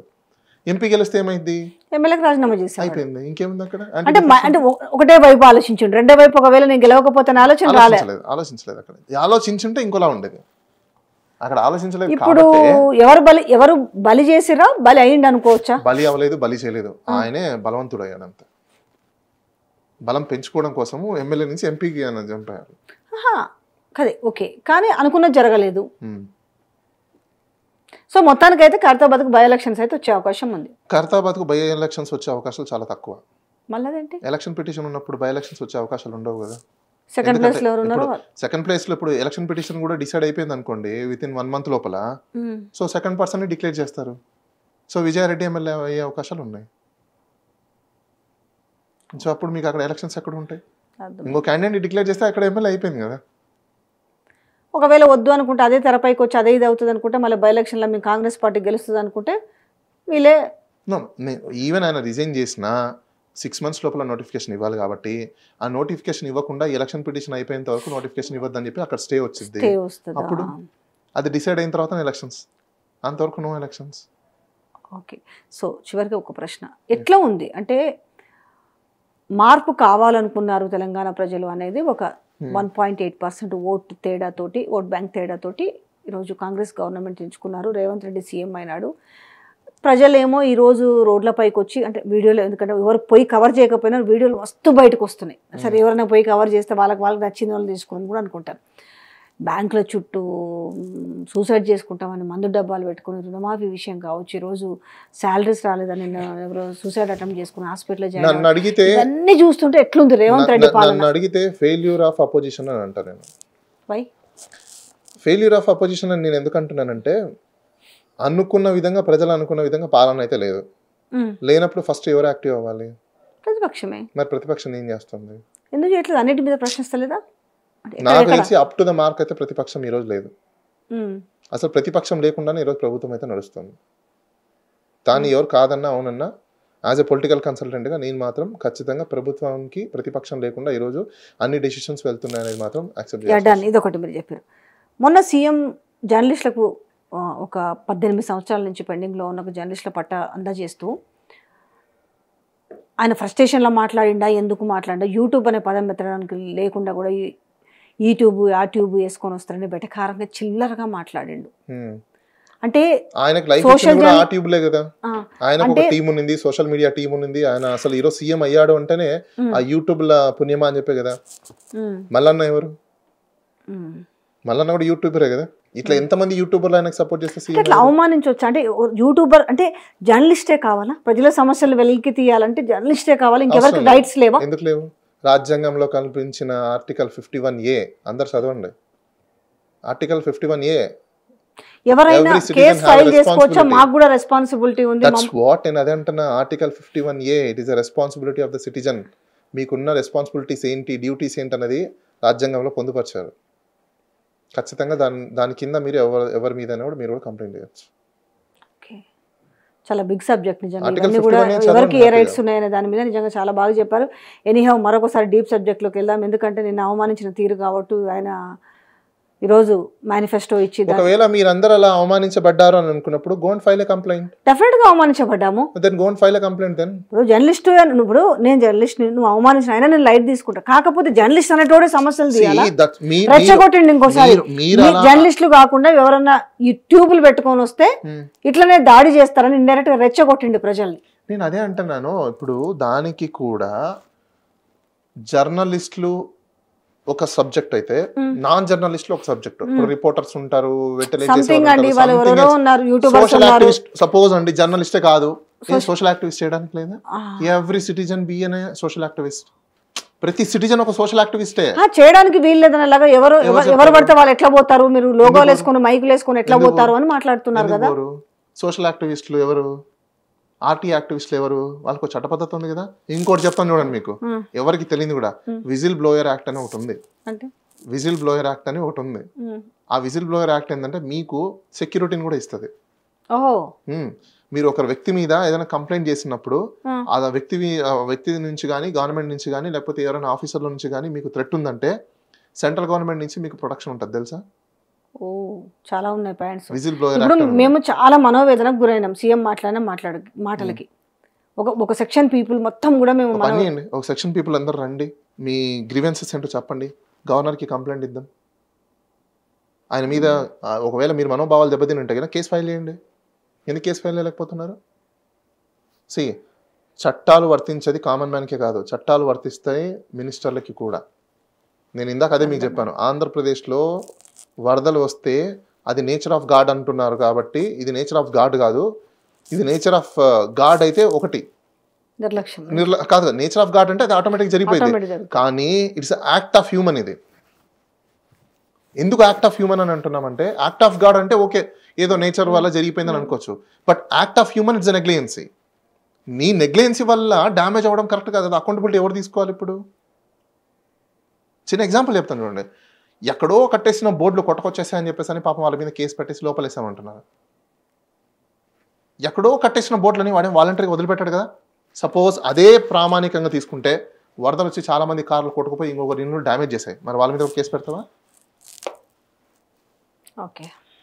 ఎంపీ గెలిస్తే ఏమైంది? ఎమ్మెల్యేకి రాజీనామా చేశారు, అయిపోయింది. ఇంకేముంది అక్కడ? అంటే ఒకటే వైపు ఆలోచించండి, రెండో వైపు ఒకవేళ నేను గెలవకపోతే ఆలోచించలేదు. అక్కడ ఆలోచించుంటే ఇంకోలా ఉండేది, అక్కడ ఆలోచించలేదు. ఇప్పుడు ఎవరు బలి చేసిరా, బలి అయ్యింది అనుకోవచ్చా? బలి అవ్వలేదు, బలి చేయలేదు, ఆయనే బలవంతుడు అయ్యాడంత. బలం పెంచుకోవడం కోసము ఎమ్మెల్యే నుంచి ఎంపీకి చంపారు. కదే ఓకే, కానీ అనుకున్నది జరగలేదు. సో మొత్తానికైతే ఖైరతాబాద్కు బై ఎలక్షన్స్ అయితే వచ్చే అవకాశం ఉంది. ఖైరతాబాద్కు బై ఎలక్షన్స్ వచ్చే అవకాశాలు చాలా తక్కువ. మళ్ళీ ఎలక్షన్ పిటిషన్ ఉన్నప్పుడు బై ఎలక్షన్స్ వచ్చే అవకాశాలు ఉండవు కదా. సెకండ్ ప్లేస్ లో ఉన్నారు. సెకండ్ ప్లేస్ లో ఇప్పుడు ఎలక్షన్ పిటిషన్ కూడా డిసైడ్ అయిపోయింది అనుకోండి విత్ ఇన్ 1 month లోపల, సో సెకండ్ పర్సన్ ని డిక్లేర్ చేస్తారు. సో విజయారెడ్డి ఎమ్మెల్యే అయ్యే అవకాశాలు ఉన్నాయి. సో అప్పుడు మీకు అక్కడ ఎలక్షన్స్ ఎక్కడ ఉంటాయి? ఇంకో క్యాండిడేట్ డిక్లేర్ చేస్తే అక్కడ ఎమ్మెల్యే అయిపోయింది కదా. ఒకవేళ వద్దు అనుకుంటే అదే తెరపైకి వచ్చి అదే ఇది అవుతుంది అనుకుంటే, మళ్ళీ బై ఎలక్షన్లో మేము కాంగ్రెస్ పార్టీ గెలుస్తుంది అనుకుంటే వీళ్ళే ఈవెన్ ఆయన రిజైన్ చేసిన 6 months లోపల నోటిఫికేషన్ ఇవ్వాలి కాబట్టి, ఆ నోటిఫికేషన్ ఇవ్వకుండా ఎలక్షన్ పిటిషన్ అయిపోయేంత వరకు నోటిఫికేషన్ ఇవ్వద్దని చెప్పి అక్కడ స్టే వచ్చింది. అప్పుడు అది డిసైడ్ అయిన తర్వాత ఎలక్షన్స్, అంతవరకు నో ఎలక్షన్స్. ఓకే, సో చివరిగా ఒక ప్రశ్న, ఎట్లా ఉంది అంటే మార్పు కావాలనుకున్నారు తెలంగాణ ప్రజలు అనేది ఒక 1.8% ఓట్ తేడాతోటి, ఓట్ బ్యాంక్ తేడాతోటి ఈరోజు కాంగ్రెస్ గవర్నమెంట్ ఎంచుకున్నారు. రేవంత్ రెడ్డి సీఎం అయినాడు. ప్రజలేమో ఈరోజు రోడ్లపైకి వచ్చి, అంటే వీడియోలో, ఎందుకంటే ఎవరు పోయి కవర్ చేయకపోయినా వీడియోలు మస్తు బయటకు వస్తున్నాయి. సరే ఎవరైనా పోయి కవర్ చేస్తే వాళ్ళకి నచ్చిన వాళ్ళు తీసుకొని కూడా అనుకుంటారు. బ్యాంకుల చుట్టూ సూసైడ్ చేసుకుంటామని మందు డబ్బాలు పెట్టుకుని, రుణమాఫీ విషయం కావచ్చు, ఈరోజు శాలరీస్ రాలేదని ఎవరో సూసైడ్ అటెంప్ట్ చేసుకుని హాస్పిటల్లో జాయిన్ అడిగితే అన్ని చూస్తుంటే ఎట్లుంది రేవంత్ రెడ్డి పాలన? అడిగితే ఫెయిల్యూర్ ఆఫ్ అపోజిషన్ అని అంటారు. నేను వై ఫెయిల్యూర్ ఆఫ్ అపోజిషన్ అని నేను ఎందుకు అంటున్నానంటే, అనుకున్న విధంగా ప్రజలు అనుకున్న విధంగా పాలన అయితే లేదు. లేనప్పుడు ఫస్ట్ ఎవరు యాక్టివ్ అవ్వాలి? ప్రతిపక్షమే. మరి ప్రతిపక్షం ఏం చేస్తుంది? ఎందుకు చేయట్లేదు? అన్నిటి మీద ప్రశ్నిస్తలేదా? నాకు తెలిసి అప్ టు ద మార్క్ అయితే ప్రతిపక్షం ఈ రోజు లేదు. అసలు ప్రతిపక్షం లేకుండానే ఈరోజు ప్రభుత్వం అయితే నడుస్తుంది. దాన్ని ఎవరు కాదన్నా అవునన్నా, యాజ్ ఎ పొలిటికల్ కన్సల్టెంట్గా నేను మాత్రం ఖచ్చితంగా ప్రభుత్వానికి ప్రతిపక్షం లేకుండా ఈరోజు అన్ని డెసిషన్స్ వెళ్తున్నాయి అనేది మాత్రం యాక్సెప్ట్ చేస్తాను. ఇది ఒకటి మీరు చెప్పారు. మొన్న సీఎం జర్నలిస్టులకు ఒక 18 సంవత్సరాల నుంచి పెండింగ్లో ఉన్న ఒక జర్నలిస్టుల పట్ట అందజేస్తూ ఆయన ఫ్రస్ట్రేషన్లో మాట్లాడిండా, ఎందుకు మాట్లాడిండా, యూట్యూబ్ అనే పదం పెట్టడానికి లేకుండా కూడా యూట్యూబ్ ఆ ట్యూబ్ వేసుకొని వస్తారని బెటకారంగా చిల్లరగా మాట్లాడిండు. అంటే ఆయనకు లైఫ్ కూడా ఆ ట్యూబ్లే కదా, ఆయనకు ఒక టీం ఉంది, సోషల్ మీడియా టీం ఉంది. ఆయన అసలు ఈరోజు సీఎం అయ్యాడు అంటేనే ఆ యూట్యూబ్ ల పుణ్యమా అని చెప్పే కదా. మల్లన్న ఎవరు? మల్లన్న కూడా యూట్యూబరే కదా. ఇట్లా ఎంతమంది యూట్యూబర్లు ఆయనకు సపోర్ట్ చేస్తే అంటే అట్లా అవమానించవచ్చు అంటే యూట్యూబర్ అంటే జర్నలిస్టే కావాలా? ప్రజల సమస్యలు వెలికి తీయాలంటే జర్నలిస్టే కావాలి, ఇంకెవరికి రైట్స్ లేవా? ఎందుకు లేవు? రాజ్యాంగంలో కల్పించిన ఆర్టికల్ 51A అందరు చదవండి. ఆర్టికల్ 51A ఎవరైనా కేసు ఫైల్ చేసుకోవచ్చా? మాకు కూడా రెస్పాన్సిబిలిటీ ఉంది. దట్స్ వాట్ నేను అదే అంటున్నా. Article 51A it is a responsibility of the citizen. మీకున్న రెస్పాన్సిబిలిటీస్ ఏంటి, డ్యూటీస్ ఏంటి అనేది రాజ్యాంగంలో పొందుపరిచారు. ఖచ్చితంగా దాని కింద మీరు ఎవరి మీద కూడా మీరు కూడా కంప్లైంట్ చేయొచ్చు. చాలా బిగ్ సబ్జెక్ట్ నిజంగా. ఇవన్నీ కూడా ఎవరికి ఏ రైట్స్ ఉన్నాయనే దాని మీద నిజంగా చాలా బాగా చెప్పారు. ఎనీహౌ మరొకసారి డీప్ సబ్జెక్ట్లోకి వెళ్దాం. ఎందుకంటే నేను అవమానించిన తీరు కాబట్టి ఆయన ఈరోజు మేనిఫెస్టో ఇచ్చి, ఒకవేళ మీరందరూ అలా అవమానించబడ్డారు అని అనుకున్నప్పుడు go and file a complaint. Definite గా అవమానించబడ్డాము. Then go and file a complaint. Then ఇప్పుడు జర్నలిస్ట్, ఇప్పుడు నేను జర్నలిస్ట్, నువ్వు అవమానించిన అయినా నేను లైట్ తీసుకుంటా. కాకపోతే జర్నలిస్ట్ అనేటోడే సమస్యలు తీయాలా? రెచ్చగొట్టండి ఇంకోసారి. జర్నలిస్టులు కాకుండా ఎవరన్నా ఈ ట్యూబులు పెట్టుకొని వస్తే ఇట్లనే దాడి చేస్తారని ఇండైరెక్ట్ గా రెచ్చగొట్టిండి ప్రజల్ని. నేను అదే అంటున్నాను. ఇప్పుడు దానికి కూడా జర్నలిస్టులు ఒక సబ్జెక్ట్ అయితే నాన్ జర్నలిస్టులు ఒక సబ్జెక్ట్. ఇప్పుడు రిపోర్టర్స్ ఉంటారు, సోషల్ యాక్టివిస్ట్. సపోజ్ అండి జర్నలిస్టే కాదు, సోషల్ యాక్టివిస్ట్ చేయడానికి లేదా? ఎవ్రీ సిటిజన్ బి అనే సోషల్ యాక్టివిస్ట్. ప్రతి సిటిజన్ ఒక సోషల్ యాక్టివిస్టే. చేయడానికి వీలు లేదనేలాగా ఎవరు పడితే వాళ్ళు ఎట్లా పోతారు, మీరు లోగోలు వేసుకుని మైకులు వేసుకుని ఎట్లా పోతారు అని మాట్లాడుతున్నారు కదా. సోషల్ యాక్టివిస్టులు ఎవరు? ఆర్టీ యాక్టివిస్టులు ఎవరు? వాళ్ళకు చట్ట పద్ధతి ఉంది కదా. ఇంకోటి చెప్తాను చూడండి, మీకు ఎవరికి తెలియదు కూడా, విజిల్ బ్లోయర్ యాక్ట్ అని ఒకటి ఉంది. విజిల్ బ్లోయర్ యాక్ట్ అని ఒకటి ఉంది. ఆ విజిల్ బ్లోయర్ యాక్ట్ ఏంటంటే మీకు సెక్యూరిటీని కూడా ఇస్తుంది. మీరు ఒక వ్యక్తి మీద ఏదైనా కంప్లైంట్ చేసినప్పుడు ఆ వ్యక్తి నుంచి కానీ, గవర్నమెంట్ నుంచి కానీ, లేకపోతే ఎవరైనా ఆఫీసర్ల నుంచి కానీ మీకు థ్రెట్ ఉందంటే సెంట్రల్ గవర్నమెంట్ నుంచి మీకు ప్రొటెక్షన్ ఉంటుంది తెలుసా? చాలా ఉన్నాయి పాయింట్స్. విజిల్ బ్లోయర్ ఇప్పుడు మేము చాలా మనోవేదనకు గురైనాం సీఎం మాట్లాడిన మాటలకి. ఒక సెక్షన్ పీపుల్ మొత్తం కూడా మేము ఒక సెక్షన్ పీపుల్ అందరూ రండి, మీ గ్రీవెన్సెస్ ఏంటో చెప్పండి, గవర్నర్కి కంప్లైంట్ ఇద్దాం. ఆయన మీద ఒకవేళ మీరు మనోభావాలు దెబ్బతిని ఉంటే కదా కేసు ఫైల్ చేయండి. ఎందుకు కేసు ఫైల్ చేయలేకపోతున్నారు? చట్టాలు వర్తించేది కామన్ మ్యాన్కే కాదు, చట్టాలు వర్తిస్తాయి మినిస్టర్లకి కూడా. నేను ఇందాక అదే మీకు చెప్పాను. ఆంధ్రప్రదేశ్లో వరదలు వస్తే అది నేచర్ ఆఫ్ గాడ్ అంటున్నారు కాబట్టి ఇది నేచర్ ఆఫ్ గాడ్ కాదు, ఇది నేచర్ ఆఫ్ గాడ్ అయితే ఒకటి కాదు. నేచర్ ఆఫ్ గాడ్ అంటే అది ఆటోమేటిక్ జరిగిపోయింది, కానీ ఇట్స్ యాక్ట్ ఆఫ్ హ్యూమన్. ఇది ఎందుకు యాక్ట్ ఆఫ్ హ్యూమన్ అని అంటున్నామంటే, యాక్ట్ ఆఫ్ గాడ్ అంటే ఓకే ఏదో నేచర్ వల్ల జరిగిపోయిందని అనుకోవచ్చు, but act of human it's negligence. నీ నెగ్లిజెన్సీ వల్ల డ్యామేజ్ అవ్వడం కరెక్ట్ కాదు. అకౌంటబిలిటీ ఎవరు తీసుకోవాలి? ఇప్పుడు చిన్న ఎగ్జాంపుల్ చెప్తాను చూడండి. ఎక్కడో కట్టేసిన బోర్డులు కొట్టకొచ్చేసాయని చెప్పేసి అని పాపం వాళ్ళ మీద కేసు పెట్టేసి లోపలేసామంటున్నారు. ఎక్కడో కట్టేసిన బోర్డులని వాడే వాలంటరీగా వదిలిపెట్టాడు కదా. సపోజ్ అదే ప్రామాణికంగా తీసుకుంటే వరదలు వచ్చి చాలా మంది కార్లు కొట్టుకుపోయి ఇంకొకరి ఇల్లు డ్యామేజ్ చేశాయి, మరి వాళ్ళ మీద ఒక కేసు పెడతావా?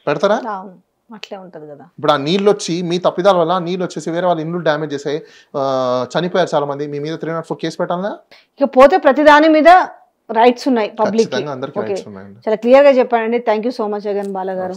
పెడతారా? అట్లే ఉంటది కదా. ఇప్పుడు ఆ నీళ్ళు వచ్చి మీ తప్పిదాల వల్ల నీళ్ళు వచ్చేసి వేరే వాళ్ళ ఇల్లు డ్యామేజ్ చేసాయి, చనిపోయారు చాలా మంది, మీ మీద 304 కేసు పెట్టాలా? ఇకపోతే ప్రతి దాని మీద రైట్స్ ఉన్నాయి పబ్లిక్. చాలా క్లియర్ గా చెప్పానండి. Thank you so much Agan Bala గారు.